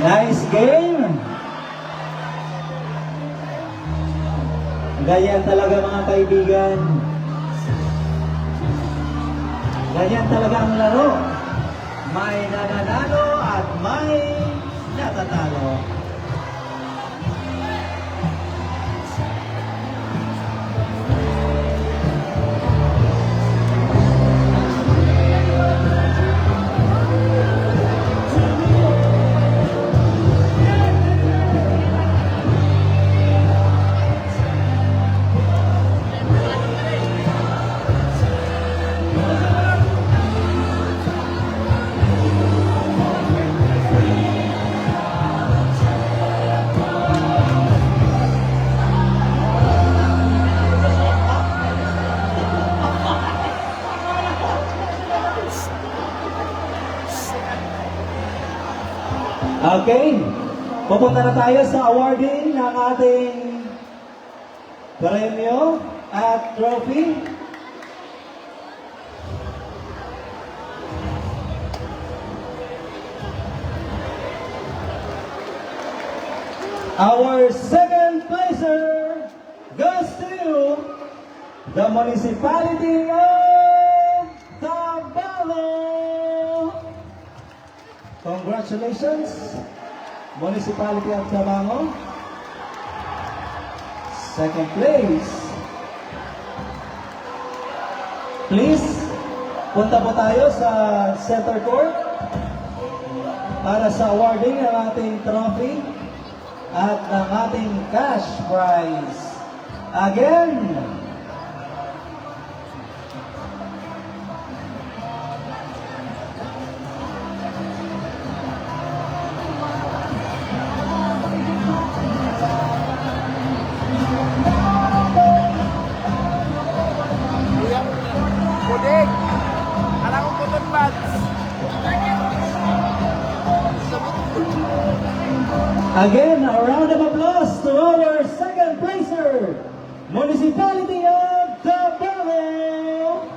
Nice game. Ganyan talaga mga kaibigan. Ganyan talaga ang laro. May nananalo at may natatalo. Okay, pupunta na tayo sa awarding ng ating premyo at trophy. Our second placer goes to the municipality of Tabango. Congratulations, Municipality of Tabango. Second place. Please, punta po tayo sa center court para sa awarding ng ating trophy at ng ating cash prize. Again, Kudik. Alam ko cotton buds. Again, a round of applause to our second placer, Municipality of Davao.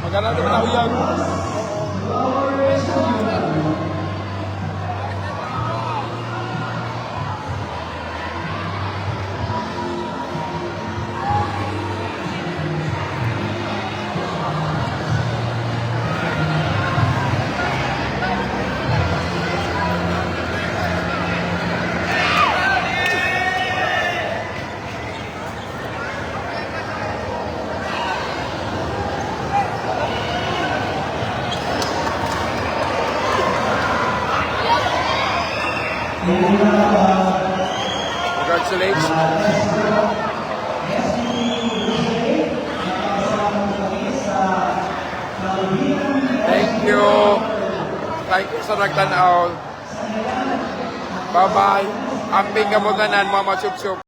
Maganda naman ako yan. Congratulations. Thank you. Thank you sa nagtanaw. Bye-bye. Amping kamuganan, Mama Chup Chup.